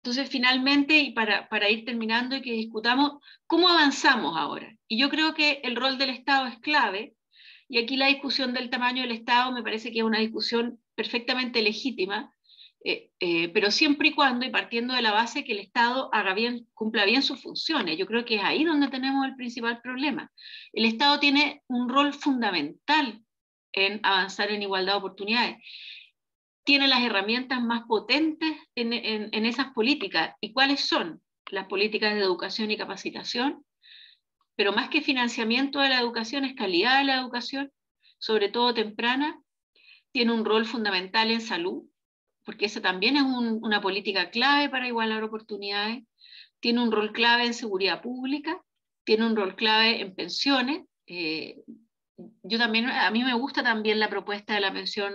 Entonces, finalmente, y para ir terminando y que discutamos, ¿cómo avanzamos ahora? Y yo creo que el rol del Estado es clave, y aquí la discusión del tamaño del Estado me parece que es una discusión perfectamente legítima, pero siempre y cuando, y partiendo de la base que el Estado cumpla bien sus funciones. Yo creo que es ahí donde tenemos el principal problema. El Estado tiene un rol fundamental en avanzar en igualdad de oportunidades. Tiene las herramientas más potentes en esas políticas. ¿Y cuáles son? Las políticas de educación y capacitación, pero más que financiamiento de la educación, es calidad de la educación, sobre todo temprana. Tiene un rol fundamental en salud, porque esa también es una política clave para igualar oportunidades. Tiene un rol clave en seguridad pública, tiene un rol clave en pensiones. Yo también, a mí me gusta también la propuesta de la pensión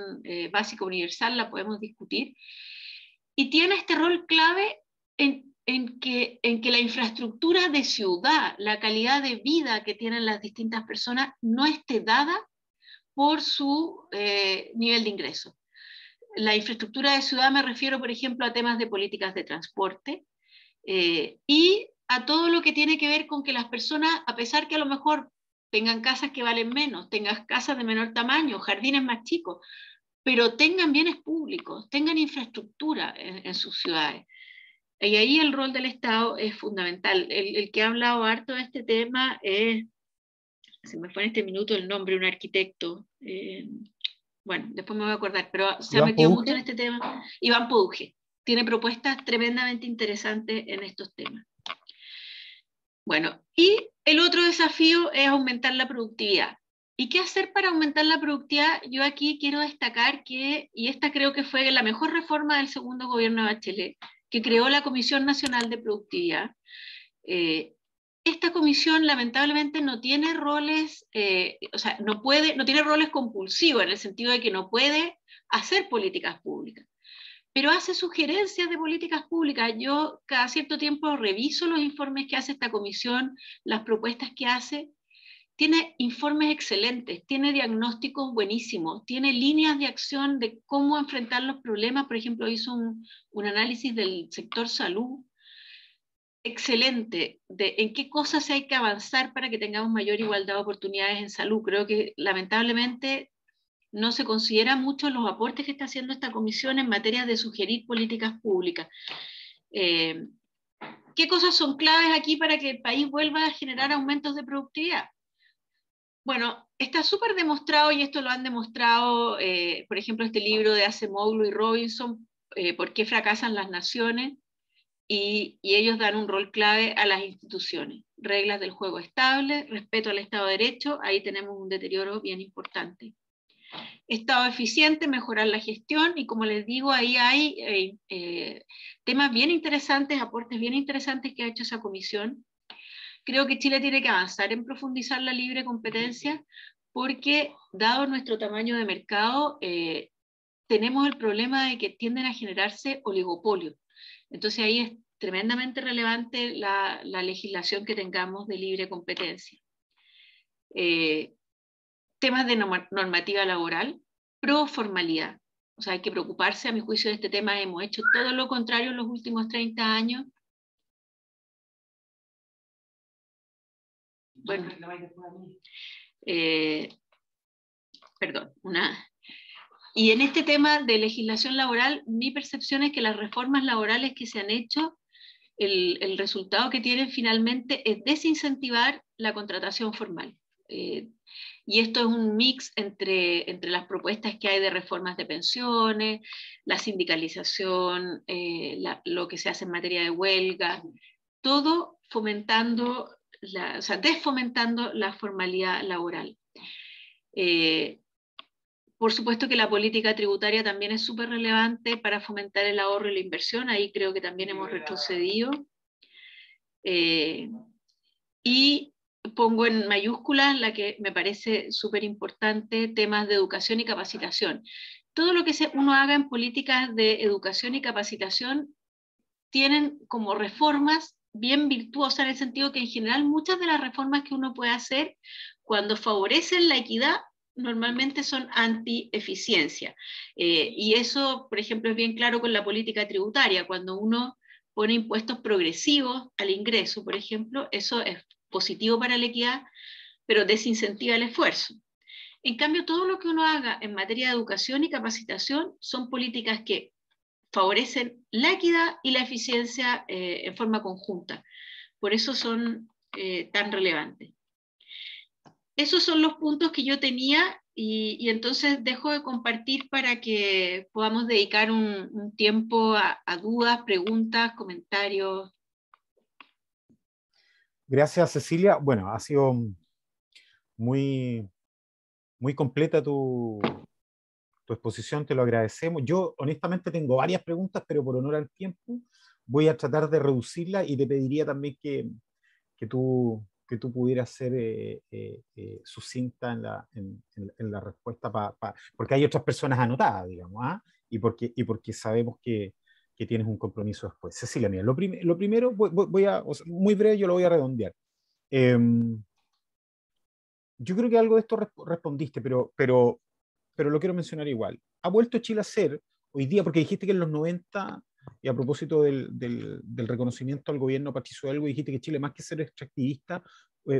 básica universal, la podemos discutir. Y tiene este rol clave en que la infraestructura de ciudad, la calidad de vida que tienen las distintas personas, no esté dada por su nivel de ingreso. La infraestructura de ciudad me refiero, por ejemplo, a temas de políticas de transporte y a todo lo que tiene que ver con que las personas, a pesar que a lo mejor tengan casas que valen menos, tengan casas de menor tamaño, jardines más chicos, pero tengan bienes públicos, tengan infraestructura en sus ciudades. Y ahí el rol del Estado es fundamental. El que ha hablado harto de este tema es, se me fue en este minuto el nombre, un arquitecto, bueno, después me voy a acordar, pero se ha metido mucho en este tema. Iván Poduje tiene propuestas tremendamente interesantes en estos temas. Bueno, y el otro desafío es aumentar la productividad. ¿Y qué hacer para aumentar la productividad? Yo aquí quiero destacar que, y esta creo que fue la mejor reforma del segundo gobierno de Bachelet, que creó la Comisión Nacional de Productividad. Esta comisión lamentablemente no tiene roles, o sea, no tiene roles compulsivos en el sentido de que no puede hacer políticas públicas, pero hace sugerencias de políticas públicas. Yo cada cierto tiempo reviso los informes que hace esta comisión, las propuestas que hace. Tiene informes excelentes, tiene diagnósticos buenísimos, tiene líneas de acción de cómo enfrentar los problemas. Por ejemplo, hizo un análisis del sector salud excelente, de en qué cosas hay que avanzar para que tengamos mayor igualdad de oportunidades en salud. Creo que lamentablemente no se consideran mucho los aportes que está haciendo esta comisión en materia de sugerir políticas públicas. ¿Qué cosas son claves aquí para que el país vuelva a generar aumentos de productividad? Bueno, está súper demostrado, y esto lo han demostrado, por ejemplo, este libro de Acemoglu y Robinson, ¿Por qué fracasan las naciones? Y ellos dan un rol clave a las instituciones. Reglas del juego estables, respeto al Estado de Derecho, ahí tenemos un deterioro bien importante. Estado eficiente, mejorar la gestión, y como les digo, ahí hay temas bien interesantes, aportes bien interesantes que ha hecho esa comisión. Creo que Chile tiene que avanzar en profundizar la libre competencia, porque dado nuestro tamaño de mercado, tenemos el problema de que tienden a generarse oligopolios. Entonces ahí es tremendamente relevante la legislación que tengamos de libre competencia. Temas de normativa laboral, pro formalidad. O sea, hay que preocuparse, a mi juicio, de este tema. Hemos hecho todo lo contrario en los últimos 30 años. Bueno, perdón, y en este tema de legislación laboral, mi percepción es que las reformas laborales que se han hecho, el resultado que tienen finalmente es desincentivar la contratación formal. Y esto es un mix entre las propuestas que hay de reformas de pensiones, la sindicalización, lo que se hace en materia de huelga, todo fomentando, o sea, desfomentando la formalidad laboral. Por supuesto que la política tributaria también es súper relevante para fomentar el ahorro y la inversión. Ahí creo que también hemos retrocedido. Y pongo en mayúsculas la que me parece súper importante, temas de educación y capacitación. Todo lo que uno haga en políticas de educación y capacitación tienen como reformas bien virtuosas, en el sentido que en general muchas de las reformas que uno puede hacer, cuando favorecen la equidad, normalmente son anti-eficiencia. Y eso, por ejemplo, es bien claro con la política tributaria. Cuando uno pone impuestos progresivos al ingreso, por ejemplo, eso es positivo para la equidad, pero desincentiva el esfuerzo. En cambio, todo lo que uno haga en materia de educación y capacitación son políticas que favorecen la equidad y la eficiencia en forma conjunta. Por eso son tan relevantes. Esos son los puntos que yo tenía, y entonces dejo de compartir para que podamos dedicar un tiempo a dudas, preguntas, comentarios. Gracias, Cecilia. Bueno, ha sido muy, muy completa tu exposición, te lo agradecemos. Yo honestamente tengo varias preguntas, pero por honor al tiempo voy a tratar de reducirla, y te pediría también que tú pudieras ser sucinta en la respuesta, porque hay otras personas anotadas, digamos, ¿ah? Y porque sabemos que tienes un compromiso después. Cecilia, mira, lo primero, o sea, muy breve, yo lo voy a redondear. Yo creo que algo de esto respondiste, pero lo quiero mencionar igual. ¿Ha vuelto Chile a ser hoy día, porque dijiste que en los 90, y a propósito del reconocimiento al gobierno Patricio Elwin, dijiste que Chile, más que ser extractivista,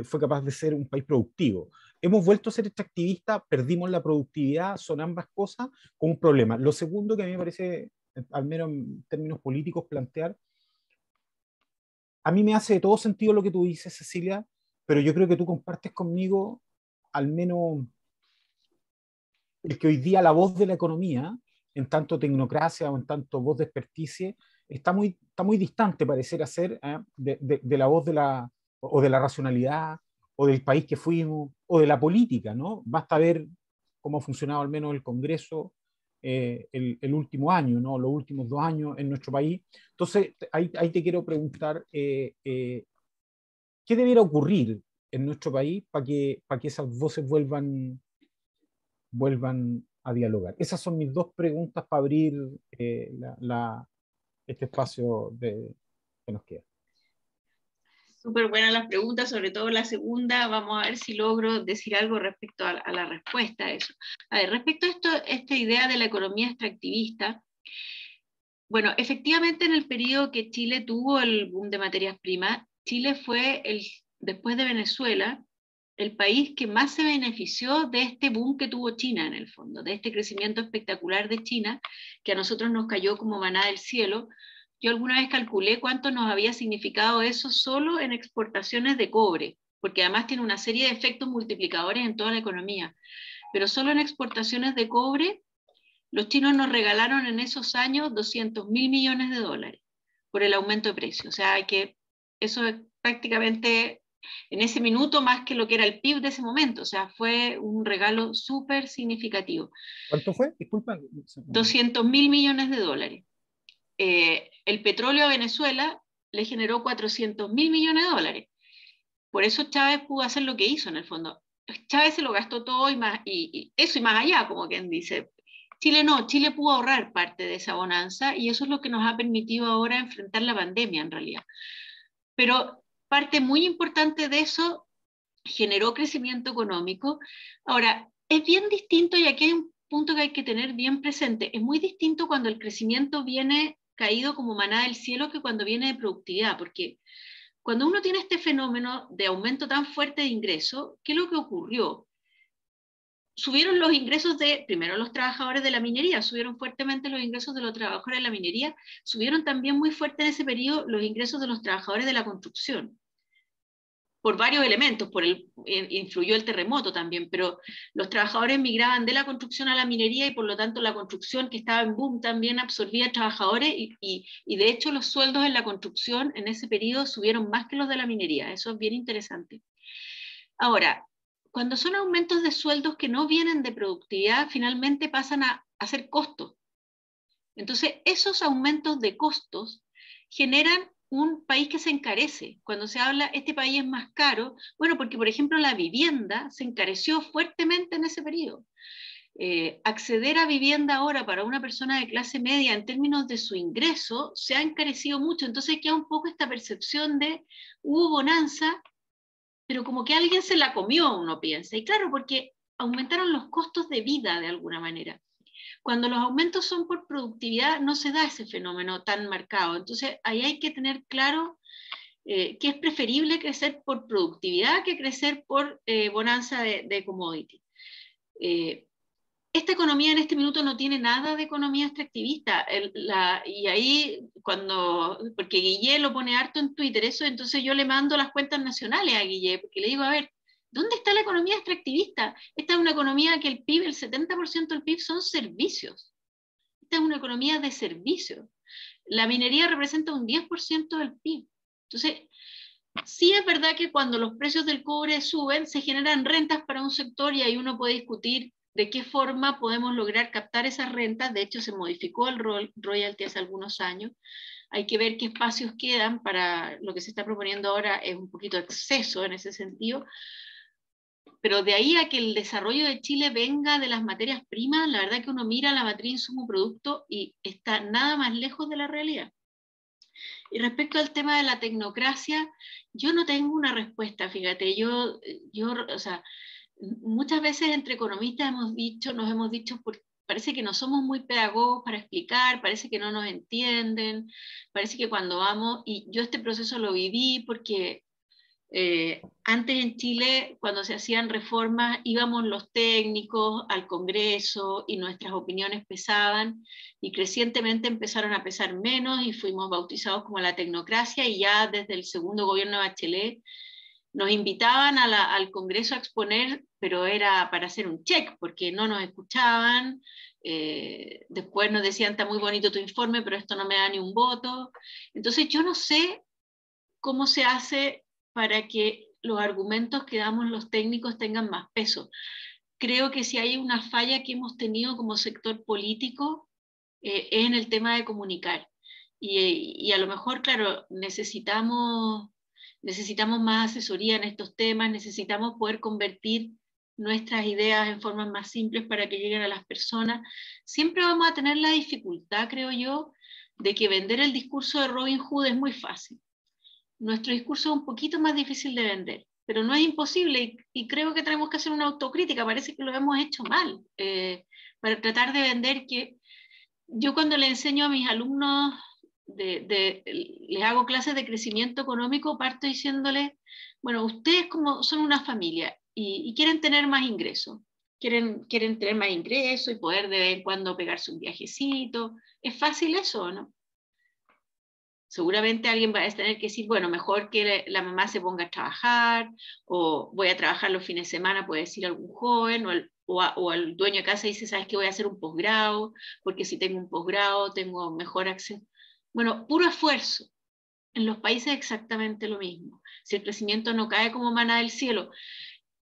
fue capaz de ser un país productivo? Hemos vuelto a ser extractivistas, perdimos la productividad, son ambas cosas con un problema. Lo segundo que a mí me parece, al menos en términos políticos, plantear, a mí me hace de todo sentido lo que tú dices, Cecilia, pero yo creo que tú compartes conmigo al menos el que hoy día la voz de la economía, en tanto tecnocracia o en tanto voz de experticia, está muy distante, parecer ser, de la voz o de la racionalidad, o del país que fuimos, o de la política, ¿no? Basta ver cómo ha funcionado al menos el Congreso el último año, ¿no? Los últimos 2 años en nuestro país. Entonces, ahí te quiero preguntar, ¿qué debiera ocurrir en nuestro país para que esas voces vuelvan a dialogar. Esas son mis dos preguntas para abrir este espacio que nos queda. Súper buenas las preguntas, sobre todo la segunda. Vamos a ver si logro decir algo respecto a la respuesta a eso. A ver, respecto a esta idea de la economía extractivista, bueno, efectivamente en el periodo que Chile tuvo el boom de materias primas, Chile fue, después de Venezuela, el país que más se benefició de este boom que tuvo China en el fondo, de este crecimiento espectacular de China, que a nosotros nos cayó como maná del cielo. Yo alguna vez calculé cuánto nos había significado eso solo en exportaciones de cobre, porque además tiene una serie de efectos multiplicadores en toda la economía, pero solo en exportaciones de cobre, los chinos nos regalaron en esos años 200.000 millones de dólares por el aumento de precios. O sea, que eso es prácticamente en ese minuto más que lo que era el PIB de ese momento. O sea, fue un regalo súper significativo. ¿Cuánto fue? Disculpa. 200.000 millones de dólares. El petróleo a Venezuela le generó 400.000 millones de dólares. Por eso Chávez pudo hacer lo que hizo en el fondo. Chávez se lo gastó todo y eso y más allá, como quien dice. Chile no, Chile pudo ahorrar parte de esa bonanza y eso es lo que nos ha permitido ahora enfrentar la pandemia en realidad. Pero parte muy importante de eso generó crecimiento económico. Ahora, es bien distinto y aquí hay un punto que hay que tener bien presente. Es muy distinto cuando el crecimiento viene caído como maná del cielo que cuando viene de productividad, porque cuando uno tiene este fenómeno de aumento tan fuerte de ingresos, ¿qué es lo que ocurrió? Subieron los ingresos de, primero los trabajadores de la minería, subieron fuertemente los ingresos de los trabajadores de la minería, subieron también muy fuerte en ese periodo los ingresos de los trabajadores de la construcción, por varios elementos, influyó el terremoto también, pero los trabajadores migraban de la construcción a la minería y por lo tanto la construcción que estaba en boom también absorbía trabajadores y de hecho los sueldos en la construcción en ese periodo subieron más que los de la minería, eso es bien interesante. Ahora, cuando son aumentos de sueldos que no vienen de productividad, finalmente pasan a ser costos. Entonces, esos aumentos de costos generan un país que se encarece. Cuando se habla, este país es más caro, bueno, porque por ejemplo la vivienda se encareció fuertemente en ese periodo. Acceder a vivienda ahora para una persona de clase media en términos de su ingreso se ha encarecido mucho, entonces queda un poco esta percepción de hubo bonanza, pero como que alguien se la comió, uno piensa. Y claro, porque aumentaron los costos de vida de alguna manera. Cuando los aumentos son por productividad, no se da ese fenómeno tan marcado. Entonces, ahí hay que tener claro que es preferible crecer por productividad que crecer por bonanza de commodity. Esta economía en este minuto no tiene nada de economía extractivista. Y ahí, porque Guille lo pone harto en Twitter, eso, entonces yo le mando las cuentas nacionales a Guille, porque le digo, a ver, ¿dónde está la economía extractivista? Esta es una economía que el PIB, el 70% del PIB son servicios. Esta es una economía de servicios. La minería representa un 10% del PIB. Entonces, sí es verdad que cuando los precios del cobre suben, se generan rentas para un sector y ahí uno puede discutir de qué forma podemos lograr captar esas rentas. De hecho, se modificó el royalty hace algunos años. Hay que ver qué espacios quedan para lo que se está proponiendo ahora, es un poquito exceso en ese sentido. Pero de ahí a que el desarrollo de Chile venga de las materias primas, la verdad que uno mira la matriz insumo-producto y está nada más lejos de la realidad. Y respecto al tema de la tecnocracia, yo no tengo una respuesta, fíjate, o sea, muchas veces entre economistas nos hemos dicho, parece que no somos muy pedagogos para explicar, parece que no nos entienden, parece que cuando vamos, y yo este proceso lo viví porque antes en Chile, cuando se hacían reformas, íbamos los técnicos al Congreso y nuestras opiniones pesaban y crecientemente empezaron a pesar menos y fuimos bautizados como la tecnocracia y ya desde el segundo gobierno de Bachelet nos invitaban al Congreso a exponer, pero era para hacer un check porque no nos escuchaban. Después nos decían, está muy bonito tu informe, pero esto no me da ni un voto. Entonces yo no sé cómo se hace para que los argumentos que damos los técnicos tengan más peso. Creo que si hay una falla que hemos tenido como sector político es en el tema de comunicar. Y a lo mejor, claro, necesitamos más asesoría en estos temas, necesitamos poder convertir nuestras ideas en formas más simples para que lleguen a las personas, siempre vamos a tener la dificultad, creo yo, de que vender el discurso de Robin Hood es muy fácil. Nuestro discurso es un poquito más difícil de vender, pero no es imposible, y creo que tenemos que hacer una autocrítica, parece que lo hemos hecho mal, para tratar de vender que... Yo cuando le enseño a mis alumnos, les hago clases de crecimiento económico, parto diciéndoles, bueno, ustedes como son una familia y quieren tener más ingresos, quieren tener más ingresos y poder de vez en cuando pegarse un viajecito, ¿es fácil eso, no? Seguramente alguien va a tener que decir, bueno, mejor que la mamá se ponga a trabajar, o voy a trabajar los fines de semana, puede decir algún joven, o al dueño de casa dice, ¿sabes qué? Voy a hacer un posgrado, porque si tengo un posgrado tengo mejor acceso. Bueno, puro esfuerzo. En los países exactamente lo mismo. Si el crecimiento no cae como maná del cielo,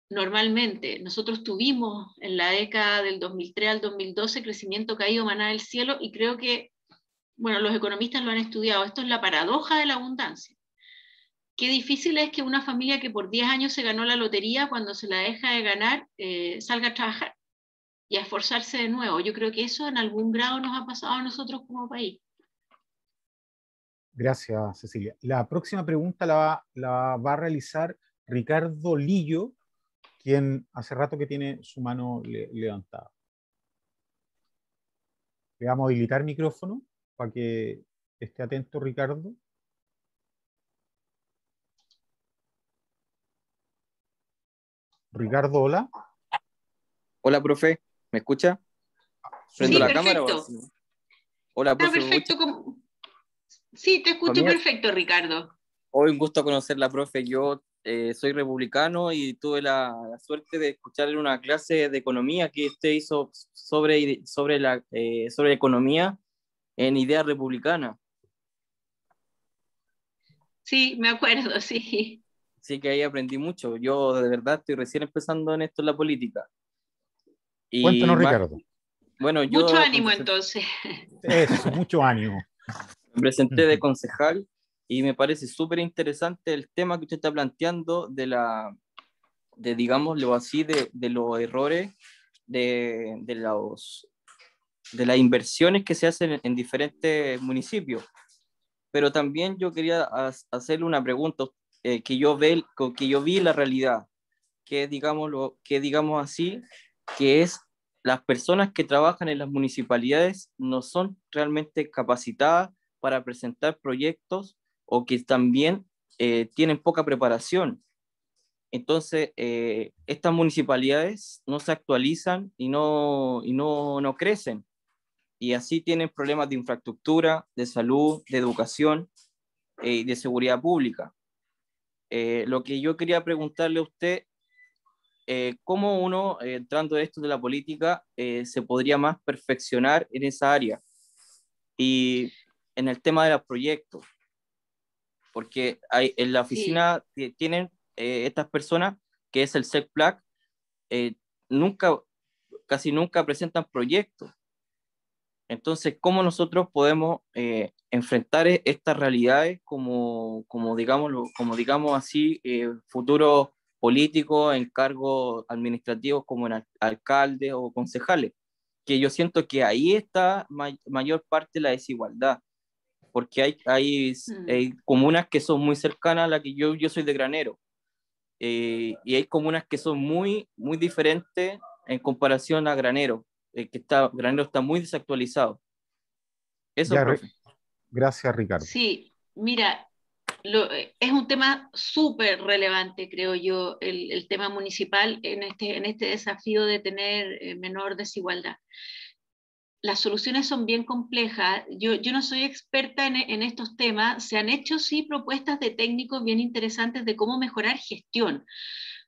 normalmente nosotros tuvimos en la década del 2003 al 2012 crecimiento caído maná del cielo, y creo que, bueno, los economistas lo han estudiado, esto es la paradoja de la abundancia. Qué difícil es que una familia que por 10 años se ganó la lotería, cuando se la deja de ganar, salga a trabajar y a esforzarse de nuevo. Yo creo que eso en algún grado nos ha pasado a nosotros como país. Gracias, Cecilia. La próxima pregunta la va a realizar Ricardo Lillo, quien hace rato que tiene su mano levantada. Le vamos a habilitar micrófono para que esté atento, Ricardo. Ricardo, hola. Hola, profe, ¿me escucha? ¿Prendo Sí, la cámara o perfecto. así? Hola, Está profe, ¿me escucha? perfecto. Sí, te Para escucho mí, perfecto, Ricardo. hoy un gusto conocerla, profe. Yo soy republicano y tuve la suerte de escuchar en una clase de economía que usted hizo sobre economía en Idea Republicana. Sí, me acuerdo, sí. Así que ahí aprendí mucho. Yo de verdad estoy recién empezando en esto en la política. Y Cuéntanos, más, Ricardo. bueno, Mucho yo ánimo entonces. Eso, mucho ánimo. me presenté de concejal y me parece súper interesante el tema que usted está planteando digámoslo así, de los errores de las inversiones que se hacen en diferentes municipios. Pero también yo quería hacerle una pregunta que yo vi en la realidad, que digamos así, que es las personas que trabajan en las municipalidades no son realmente capacitadas para presentar proyectos o que también tienen poca preparación. Entonces, estas municipalidades no se actualizan no crecen. Y así tienen problemas de infraestructura, de salud, de educación y de seguridad pública. Lo que yo quería preguntarle a usted, ¿cómo uno, entrando en esto de la política, se podría más perfeccionar en esa área? Y en el tema de los proyectos, porque en la Sí. oficina tienen estas personas, que es el CEPLAC, nunca, casi nunca presentan proyectos. Entonces, ¿cómo nosotros podemos enfrentar estas realidades como digamos así, futuros políticos en cargos administrativos como en alcaldes o concejales? Que yo siento que ahí está mayor parte de la desigualdad, porque hay comunas que son muy cercanas a la que yo soy de Granero, y hay comunas que son muy diferentes en comparación a Granero, Granero está muy desactualizado. Eso, Ya, profe. gracias, Ricardo. Sí, mira, es un tema súper relevante, creo yo, el tema municipal en este desafío de tener menor desigualdad. Las soluciones son bien complejas. Yo no soy experta en estos temas. Se han hecho, sí, propuestas de técnicos bien interesantes de cómo mejorar gestión,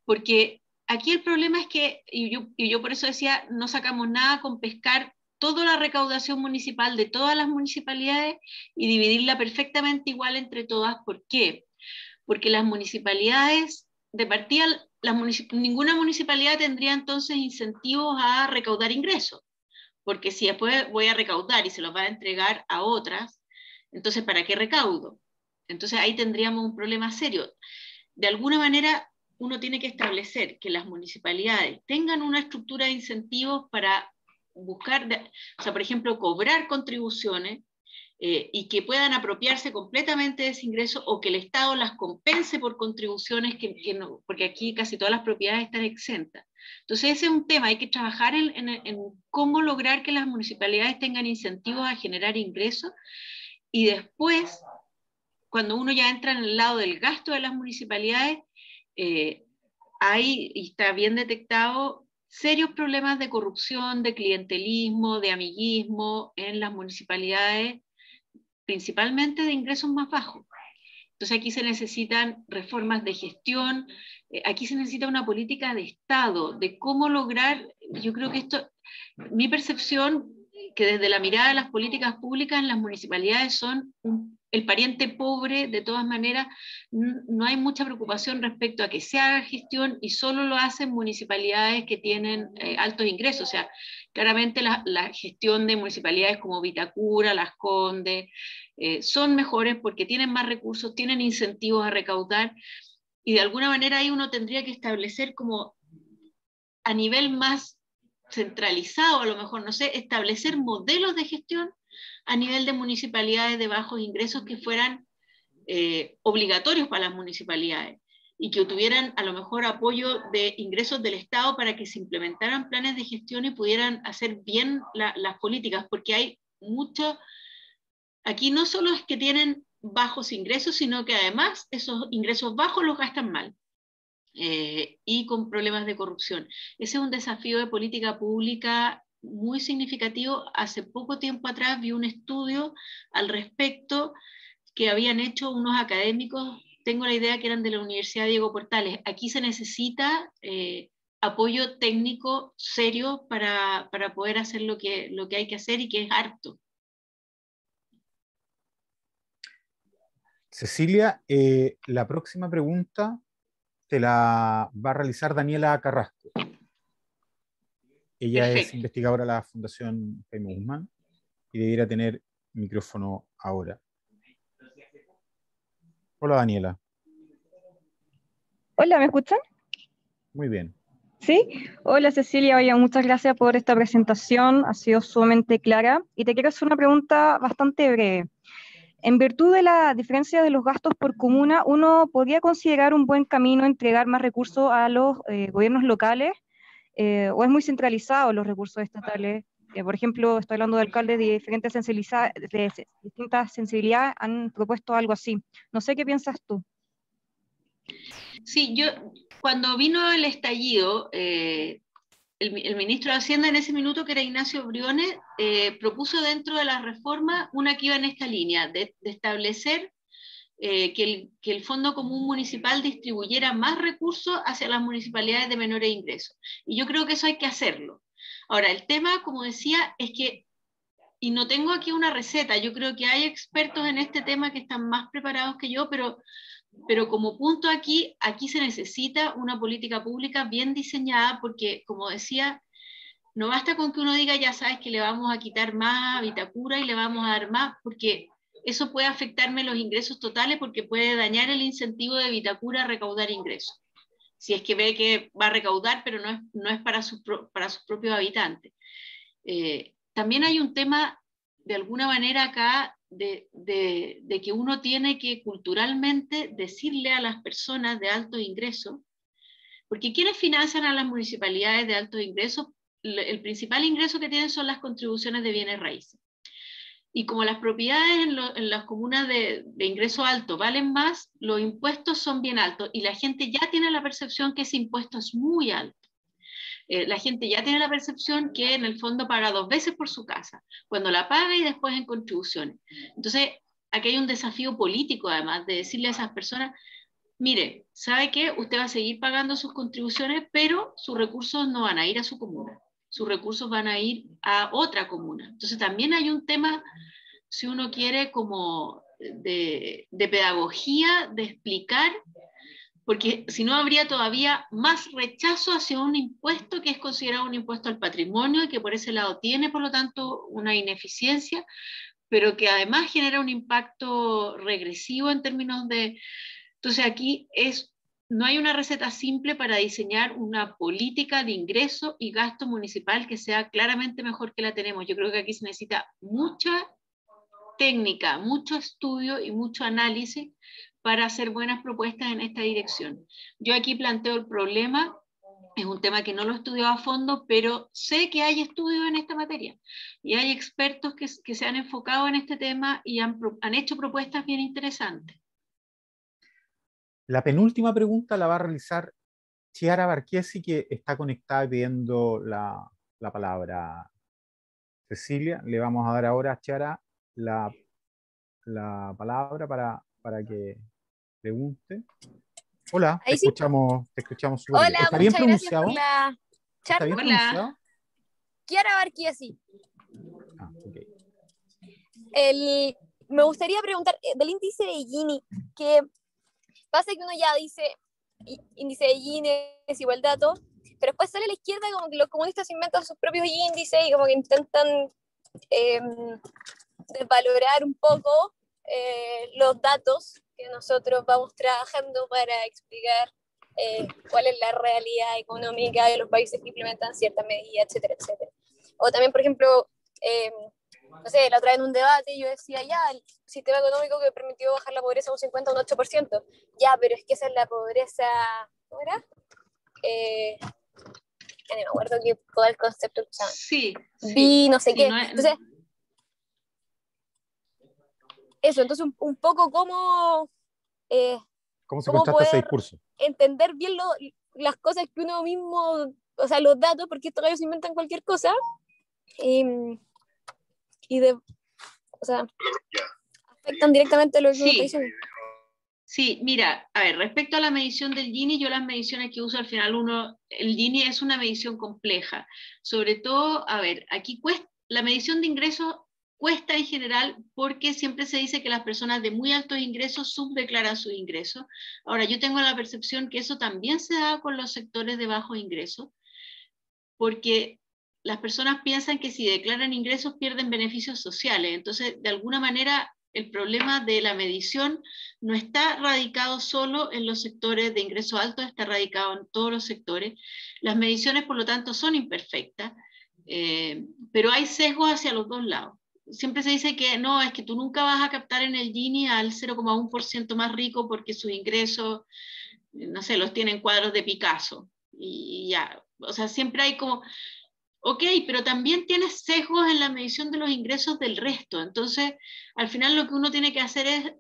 porque aquí el problema es que, y yo por eso decía, no sacamos nada con pescar toda la recaudación municipal de todas las municipalidades y dividirla perfectamente igual entre todas. ¿Por qué? Porque las municipalidades, de partida, ninguna municipalidad tendría entonces incentivos a recaudar ingresos, porque si después voy a recaudar y se los va a entregar a otras, entonces ¿para qué recaudo? Entonces ahí tendríamos un problema serio. De alguna manera, uno tiene que establecer que las municipalidades tengan una estructura de incentivos para buscar, o sea, por ejemplo, cobrar contribuciones, y que puedan apropiarse completamente de ese ingreso, o que el Estado las compense por contribuciones que no, porque aquí casi todas las propiedades están exentas. Entonces ese es un tema, hay que trabajar en cómo lograr que las municipalidades tengan incentivos a generar ingresos, y después, cuando uno ya entra en el lado del gasto de las municipalidades, hay, y está bien detectado, serios problemas de corrupción, de clientelismo, de amiguismo en las municipalidades, principalmente de ingresos más bajos. Entonces aquí se necesitan reformas de gestión, aquí se necesita una política de Estado, de cómo lograr, yo creo que esto, mi percepción, que desde la mirada de las políticas públicas en las municipalidades son el pariente pobre, de todas maneras, no hay mucha preocupación respecto a que se haga gestión, y solo lo hacen municipalidades que tienen altos ingresos. O sea, claramente la gestión de municipalidades como Vitacura, Las Condes, son mejores porque tienen más recursos, tienen incentivos a recaudar, y de alguna manera ahí uno tendría que establecer como a nivel más centralizado, a lo mejor, no sé, establecer modelos de gestión a nivel de municipalidades de bajos ingresos que fueran obligatorios para las municipalidades, y que tuvieran a lo mejor apoyo de ingresos del Estado para que se implementaran planes de gestión y pudieran hacer bien las políticas, porque hay mucho, aquí no solo es que tienen bajos ingresos, sino que además esos ingresos bajos los gastan mal. Y con problemas de corrupción. Ese es un desafío de política pública muy significativo. Hace poco tiempo atrás vi un estudio al respecto que habían hecho unos académicos, tengo la idea que eran de la Universidad Diego Portales. Aquí se necesita apoyo técnico serio para poder hacer lo que hay que hacer, y que es harto. Cecilia, la próxima pregunta te la va a realizar Daniela Carrasco. Ella Perfecto. es investigadora de la Fundación Jaime Guzmán y debiera tener micrófono ahora. Hola, Daniela. Hola, ¿me escuchan? Muy bien. Sí. Hola, Cecilia. Oye, muchas gracias por esta presentación. Ha sido sumamente clara. Y te quiero hacer una pregunta bastante breve. En virtud de la diferencia de los gastos por comuna, ¿uno podría considerar un buen camino entregar más recursos a los gobiernos locales? ¿O es muy centralizado los recursos estatales? Por ejemplo, estoy hablando de alcaldes de distintas sensibilidades, han propuesto algo así. No sé qué piensas tú. Sí, cuando vino el estallido, el ministro de Hacienda en ese minuto, que era Ignacio Briones, propuso dentro de la reforma una que iba en esta línea, de establecer que el Fondo Común Municipal distribuyera más recursos hacia las municipalidades de menores ingresos. Y yo creo que eso hay que hacerlo. Ahora, el tema, como decía, es que, y no tengo aquí una receta, yo creo que hay expertos en este tema que están más preparados que yo, pero como punto aquí se necesita una política pública bien diseñada, porque, como decía, no basta con que uno diga, ya sabes que le vamos a quitar más a Vitacura y le vamos a dar más, porque eso puede afectarme los ingresos totales, porque puede dañar el incentivo de Vitacura a recaudar ingresos. Si es que ve que va a recaudar, pero no es para sus propios habitantes. También hay un tema, de alguna manera acá, de que uno tiene que culturalmente decirle a las personas de alto ingreso, porque ¿quiénes financian a las municipalidades de altos ingresos? El principal ingreso que tienen son las contribuciones de bienes raíces. Y como las propiedades en las comunas de ingreso alto valen más, los impuestos son bien altos, y la gente ya tiene la percepción que ese impuesto es muy alto. La gente ya tiene la percepción que en el fondo paga 2 veces por su casa, cuando la paga y después en contribuciones. Entonces, aquí hay un desafío político, además, de decirle a esas personas, mire, ¿sabe qué? Usted va a seguir pagando sus contribuciones, pero sus recursos no van a ir a su comuna, sus recursos van a ir a otra comuna. Entonces también hay un tema, si uno quiere, como de pedagogía, de explicar, porque si no habría todavía más rechazo hacia un impuesto que es considerado un impuesto al patrimonio, y que por ese lado tiene, por lo tanto, una ineficiencia, pero que además genera un impacto regresivo en términos de... Entonces aquí es no hay una receta simple para diseñar una política de ingreso y gasto municipal que sea claramente mejor que la tenemos. Yo creo que aquí se necesita mucha técnica, mucho estudio y mucho análisis para hacer buenas propuestas en esta dirección. Yo aquí planteo el problema, es un tema que no lo he estudiado a fondo, pero sé que hay estudios en esta materia y hay expertos que se han enfocado en este tema y han hecho propuestas bien interesantes. La penúltima pregunta la va a realizar Chiara Barchiesi, que está conectada pidiendo la palabra. Cecilia, le vamos a dar ahora a Chiara la palabra para que pregunte. Hola, Ahí sí. te escuchamos súper bien. Hola, ¿Está bien muchas gracias pronunciado? por la ¿Está charla. bien Hola. pronunciado? Chiara Barchiesi. Ah, ok. Me gustaría preguntar del índice de Gini, que pasa que uno ya dice índice de Gini, desigualdad, todo, pero después sale a la izquierda como que los comunistas inventan sus propios índices y como que intentan desvalorar un poco los datos que nosotros vamos trabajando para explicar cuál es la realidad económica de los países que implementan ciertas medidas, etcétera, etcétera. O también, por ejemplo, no sé, la otra vez en un debate yo decía, ya, el sistema económico que permitió bajar la pobreza un 50 a un 8%, ya, pero es que esa es la pobreza, ¿cómo era? Ya no me acuerdo que todo el concepto que usaban. Sí, No sé sí, qué. no es, Entonces, eso, entonces un poco cómo ¿Cómo se cómo contrasta ese poder discurso? entender bien las cosas que uno mismo, o sea, los datos, porque estos gallos inventan cualquier cosa, o sea, afectan directamente lo que uno está sí, diciendo. sí, mira, a ver, respecto a la medición del Gini, yo las mediciones que uso al final, el Gini es una medición compleja, sobre todo, a ver, aquí la medición de ingresos cuesta en general porque siempre se dice que las personas de muy altos ingresos subdeclaran sus ingresos. Ahora, yo tengo la percepción que eso también se da con los sectores de bajos ingresos, porque las personas piensan que si declaran ingresos pierden beneficios sociales. Entonces, de alguna manera, el problema de la medición no está radicado solo en los sectores de ingresos altos, está radicado en todos los sectores. Las mediciones, por lo tanto, son imperfectas, pero hay sesgos hacia los dos lados. Siempre se dice que no, es que tú nunca vas a captar en el Gini al 0,1% más rico porque sus ingresos, no sé, los tienen cuadros de Picasso. Y ya, o sea, siempre hay como, ok, pero también tienes sesgos en la medición de los ingresos del resto. Entonces, al final lo que uno tiene que hacer es,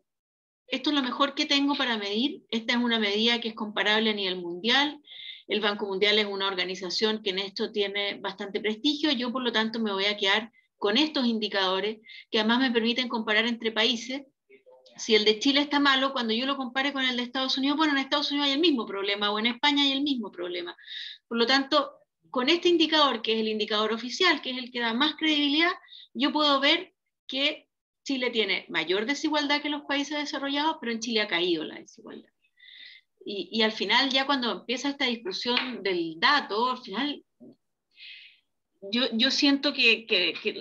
esto es lo mejor que tengo para medir, esta es una medida que es comparable a nivel mundial, el Banco Mundial es una organización que en esto tiene bastante prestigio, yo por lo tanto me voy a quedar con estos indicadores que además me permiten comparar entre países. Si el de Chile está malo, cuando yo lo compare con el de Estados Unidos, bueno, en Estados Unidos hay el mismo problema, o en España hay el mismo problema. Por lo tanto, con este indicador, que es el indicador oficial, que es el que da más credibilidad, yo puedo ver que Chile tiene mayor desigualdad que los países desarrollados, pero en Chile ha caído la desigualdad. Y al final, ya cuando empieza esta discusión del dato, al final, yo siento que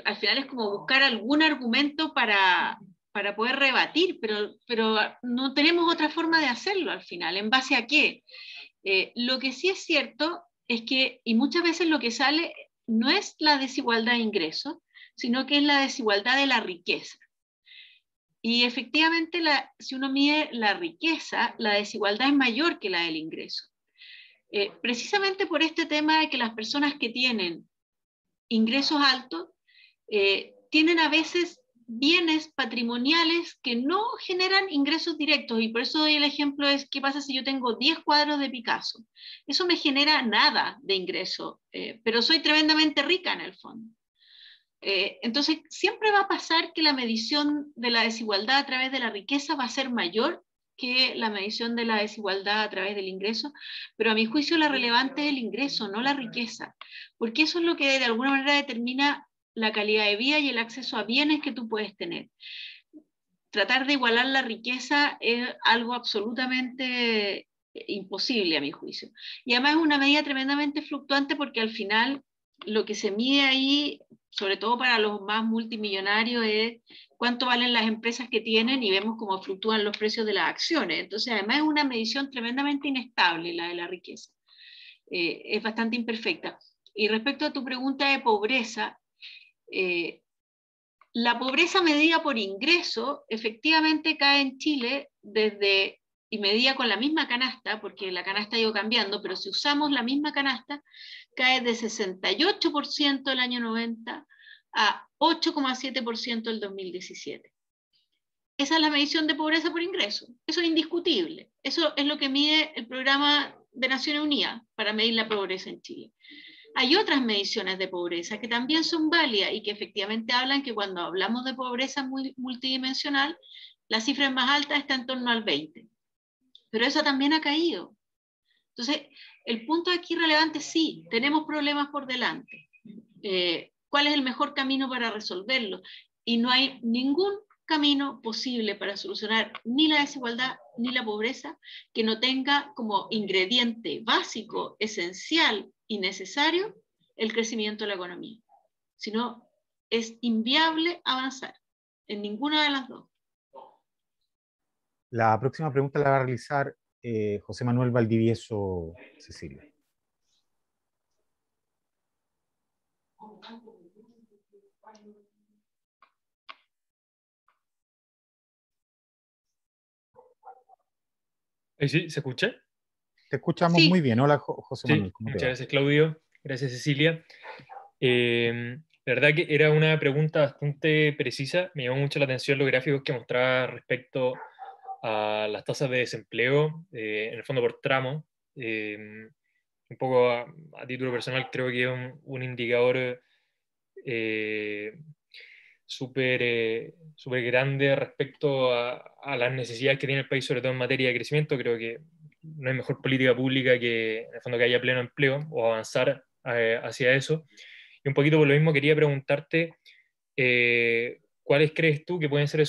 al final es como buscar algún argumento para poder rebatir, pero no tenemos otra forma de hacerlo al final. ¿En base a qué? Lo que sí es cierto es que, y muchas veces lo que sale no es la desigualdad de ingresos, sino que es la desigualdad de la riqueza. Y efectivamente, si uno mide la riqueza, la desigualdad es mayor que la del ingreso. Precisamente por este tema de que las personas que tienen ingresos altos tienen a veces bienes patrimoniales que no generan ingresos directos, y por eso doy el ejemplo es qué pasa si yo tengo 10 cuadros de Picasso. Eso me genera nada de ingreso, pero soy tremendamente rica en el fondo. Entonces, siempre va a pasar que la medición de la desigualdad a través de la riqueza va a ser mayor que la medición de la desigualdad a través del ingreso, pero a mi juicio la relevante es el ingreso, no la riqueza, porque eso es lo que de alguna manera determina la calidad de vida y el acceso a bienes que tú puedes tener. Tratar de igualar la riqueza es algo absolutamente imposible a mi juicio. Y además es una medida tremendamente fluctuante porque al final lo que se mide ahí, sobre todo para los más multimillonarios, es cuánto valen las empresas que tienen y vemos cómo fluctúan los precios de las acciones. Entonces, además es una medición tremendamente inestable la de la riqueza. Es bastante imperfecta. Y respecto a tu pregunta de pobreza, la pobreza medida por ingreso efectivamente cae en Chile desde, y medida con la misma canasta, porque la canasta ha ido cambiando, pero si usamos la misma canasta, cae de 68% el año 90 a 8,7% el 2017. Esa es la medición de pobreza por ingreso. Eso es indiscutible. Eso es lo que mide el Programa de Naciones Unidas para medir la pobreza en Chile. Hay otras mediciones de pobreza que también son válidas y que efectivamente hablan que cuando hablamos de pobreza multidimensional, la cifra más alta está en torno al 20%. Pero esa también ha caído. Entonces, el punto aquí relevante, sí, tenemos problemas por delante. ¿Cuál es el mejor camino para resolverlo? Y no hay ningún camino posible para solucionar ni la desigualdad ni la pobreza que no tenga como ingrediente básico, esencial y necesario el crecimiento de la economía. Si no, es inviable avanzar en ninguna de las dos. La próxima pregunta la va a realizar José Manuel Valdivieso, Cecilia. ¿Sí? ¿Se escucha? Te escuchamos muy bien. Hola, José Manuel. Sí, muchas gracias, Claudio. Gracias, Cecilia. La verdad que era una pregunta bastante precisa. Me llamó mucho la atención los gráficos que mostraba respecto a las tasas de desempleo, en el fondo por tramo. Un poco a título personal creo que es un indicador súper grande respecto a las necesidades que tiene el país, sobre todo en materia de crecimiento. Creo que no hay mejor política pública que, en el fondo, que haya pleno empleo o avanzar hacia eso. Y un poquito por lo mismo quería preguntarte, ¿cuáles crees tú que pueden ser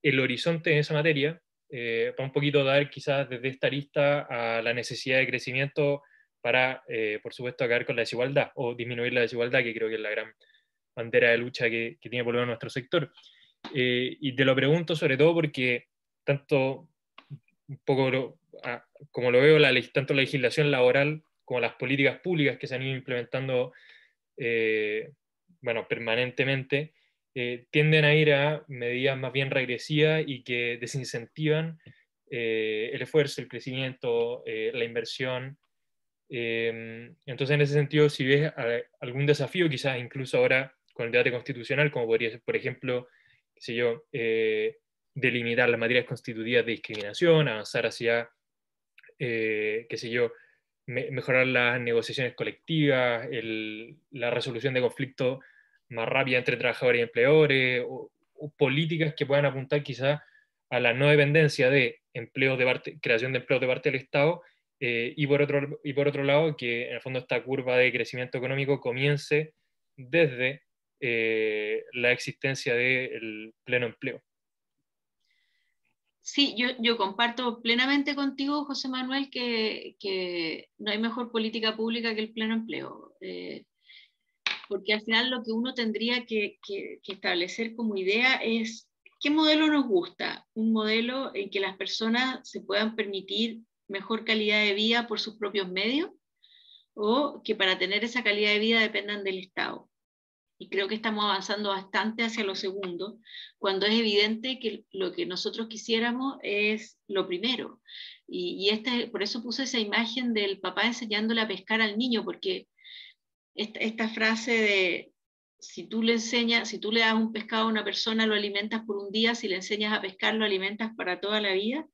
el horizonte en esa materia? Para un poquito dar quizás desde esta arista a la necesidad de crecimiento para, por supuesto, acabar con la desigualdad o disminuir la desigualdad, que creo que es la gran bandera de lucha que tiene por lo menos nuestro sector. Y te lo pregunto sobre todo porque tanto un poco como lo veo, tanto la legislación laboral como las políticas públicas que se han ido implementando permanentemente, tienden a ir a medidas más bien regresivas y que desincentivan el esfuerzo, el crecimiento, la inversión. Entonces, en ese sentido, si ves algún desafío, quizás incluso ahora con el debate constitucional, como podría ser, por ejemplo, qué sé yo, delimitar las materias constitutivas de discriminación, avanzar hacia, qué sé yo, mejorar las negociaciones colectivas, la resolución de conflictos más rápida entre trabajadores y empleadores, o políticas que puedan apuntar quizás a la no dependencia de creación de empleos de parte del Estado, y por otro lado, que en el fondo esta curva de crecimiento económico comience desde la existencia del pleno empleo. Sí, yo comparto plenamente contigo, José Manuel, que no hay mejor política pública que el pleno empleo. Porque al final lo que uno tendría que establecer como idea es qué modelo nos gusta. Un modelo en que las personas se puedan permitir mejor calidad de vida por sus propios medios, o que para tener esa calidad de vida dependan del Estado. Y creo que estamos avanzando bastante hacia lo segundo, cuando es evidente que lo que nosotros quisiéramos es lo primero. Y por eso puse esa imagen del papá enseñándole a pescar al niño, porque esta frase de si tú le das un pescado a una persona, lo alimentas por un día, si le enseñas a pescar, lo alimentas para toda la vida.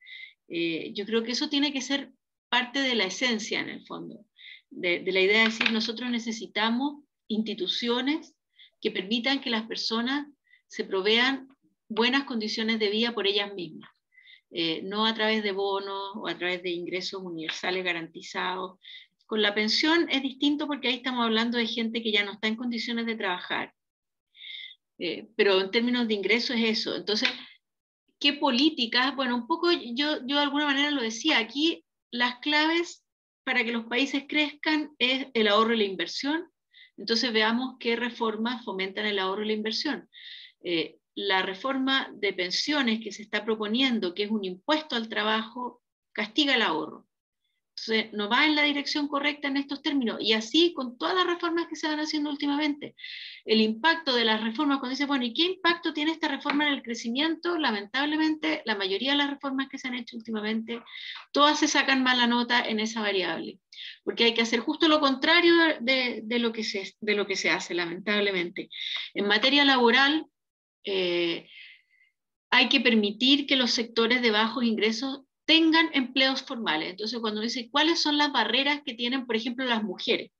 Yo creo que eso tiene que ser parte de la esencia, en el fondo, de la idea de decir, nosotros necesitamos instituciones que permitan que las personas se provean buenas condiciones de vida por ellas mismas, no a través de bonos o a través de ingresos universales garantizados. Con la pensión es distinto porque ahí estamos hablando de gente que ya no está en condiciones de trabajar, pero en términos de ingresos es eso. Entonces, ¿qué políticas? Bueno, un poco yo de alguna manera lo decía, aquí las claves para que los países crezcan es el ahorro y la inversión, Entonces veamos qué reformas fomentan el ahorro y la inversión. La reforma de pensiones que se está proponiendo, que es un impuesto al trabajo, castiga el ahorro. Entonces, no va en la dirección correcta en estos términos. Y así con todas las reformas que se van haciendo últimamente. El impacto de las reformas, cuando dice, bueno, ¿y qué impacto tiene esta reforma en el crecimiento? Lamentablemente, la mayoría de las reformas que se han hecho últimamente, todas se sacan mala nota en esa variable. Porque hay que hacer justo lo contrario de lo que se hace, lamentablemente. En materia laboral, hay que permitir que los sectores de bajos ingresos tengan empleos formales. Entonces, cuando dice cuáles son las barreras que tienen, por ejemplo, las mujeres.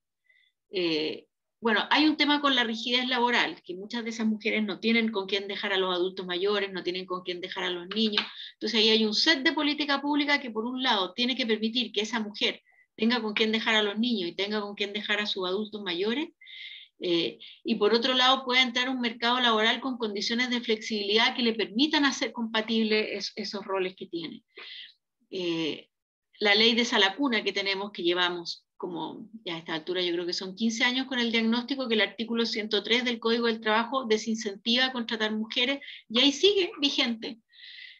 Bueno, hay un tema con la rigidez laboral, que muchas de esas mujeres no tienen con quién dejar a los adultos mayores, no tienen con quién dejar a los niños. Entonces, ahí hay un set de política pública que, por un lado, tiene que permitir que esa mujer tenga con quién dejar a los niños y tenga con quién dejar a sus adultos mayores. Y por otro lado puede entrar un mercado laboral con condiciones de flexibilidad que le permitan hacer compatibles esos roles que tiene. La ley de esa lacuna que tenemos, que llevamos como ya a esta altura yo creo que son 15 años con el diagnóstico, que el artículo 103 del Código del Trabajo desincentiva a contratar mujeres, y ahí sigue vigente.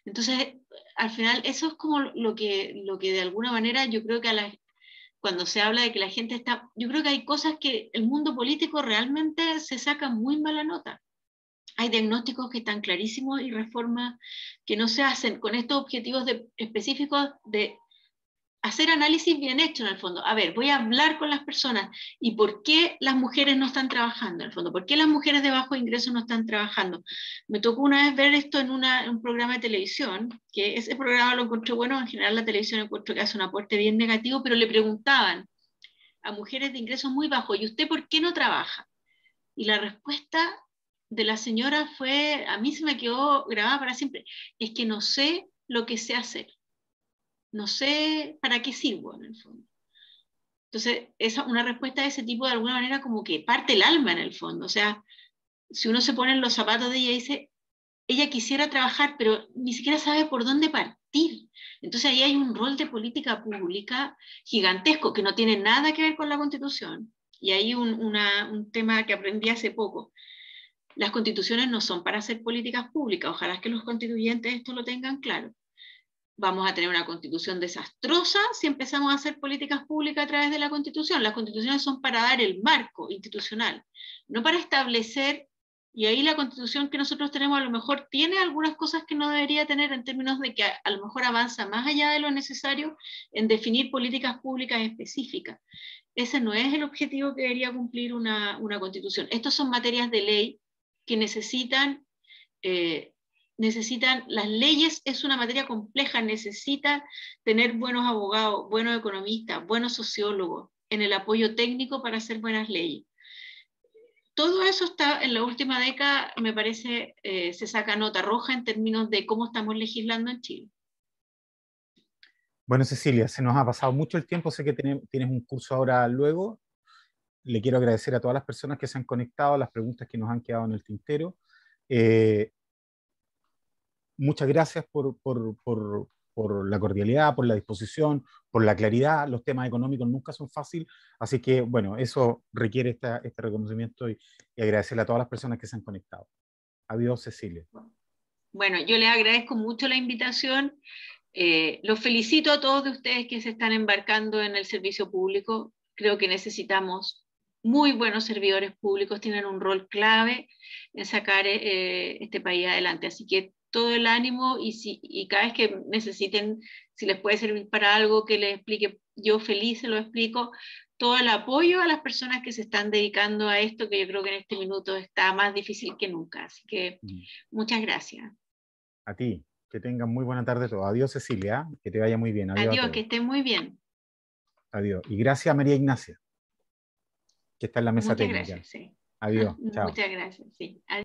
Entonces, al final, eso es como lo que de alguna manera yo creo que cuando se habla de que la gente está, yo creo que hay cosas que el mundo político realmente se saca muy mala nota. Hay diagnósticos que están clarísimos y reformas que no se hacen con estos objetivos específicos de hacer análisis bien hecho en el fondo. A ver, voy a hablar con las personas y por qué las mujeres no están trabajando en el fondo, por qué las mujeres de bajo ingreso no están trabajando. Me tocó una vez ver esto en un programa de televisión, que ese programa lo encontré bueno, en general la televisión encuentro que hace un aporte bien negativo, pero le preguntaban a mujeres de ingresos muy bajos, ¿y usted por qué no trabaja? Y la respuesta de la señora fue, a mí se me quedó grabada para siempre, es que no sé lo que sé hacer. No sé para qué sirvo en el fondo. Entonces, una respuesta de ese tipo de alguna manera como que parte el alma en el fondo. O sea, si uno se pone en los zapatos de ella y dice, ella quisiera trabajar, pero ni siquiera sabe por dónde partir. Entonces ahí hay un rol de política pública gigantesco que no tiene nada que ver con la Constitución. Y hay un tema que aprendí hace poco. Las constituciones no son para hacer políticas públicas. Ojalá que los constituyentes esto lo tengan claro. Vamos a tener una constitución desastrosa si empezamos a hacer políticas públicas a través de la constitución. Las constituciones son para dar el marco institucional, no para establecer, y ahí la constitución que nosotros tenemos a lo mejor tiene algunas cosas que no debería tener en términos de que a lo mejor avanza más allá de lo necesario en definir políticas públicas específicas. Ese no es el objetivo que debería cumplir una constitución. Estas son materias de ley que necesitan las leyes, es una materia compleja, necesita tener buenos abogados, buenos economistas, buenos sociólogos en el apoyo técnico para hacer buenas leyes. Todo eso está en la última década, me parece, se saca nota roja en términos de cómo estamos legislando en Chile. Bueno, Cecilia, se nos ha pasado mucho el tiempo, sé que tienes un curso ahora luego. Le quiero agradecer a todas las personas que se han conectado, las preguntas que nos han quedado en el tintero. Muchas gracias por la cordialidad, por la disposición, por la claridad. Los temas económicos nunca son fáciles, así que, bueno, eso requiere este reconocimiento y agradecerle a todas las personas que se han conectado. Adiós, Cecilia. Bueno, yo les agradezco mucho la invitación. Los felicito a todos de ustedes que se están embarcando en el servicio público. Creo que necesitamos muy buenos servidores públicos, tienen un rol clave en sacar este país adelante. Así que todo el ánimo y cada vez que necesiten, si les puede servir para algo que les explique, yo feliz se lo explico. Todo el apoyo a las personas que se están dedicando a esto, que yo creo que en este minuto está más difícil que nunca. Así que muchas gracias. A ti, que tengan muy buena tarde todos. Adiós, Cecilia, que te vaya muy bien. Adiós, que estén muy bien. Adiós. Y gracias a María Ignacia, que está en la mesa técnica. Muchas gracias, sí. Adiós. Chao. Muchas gracias, sí. Adiós.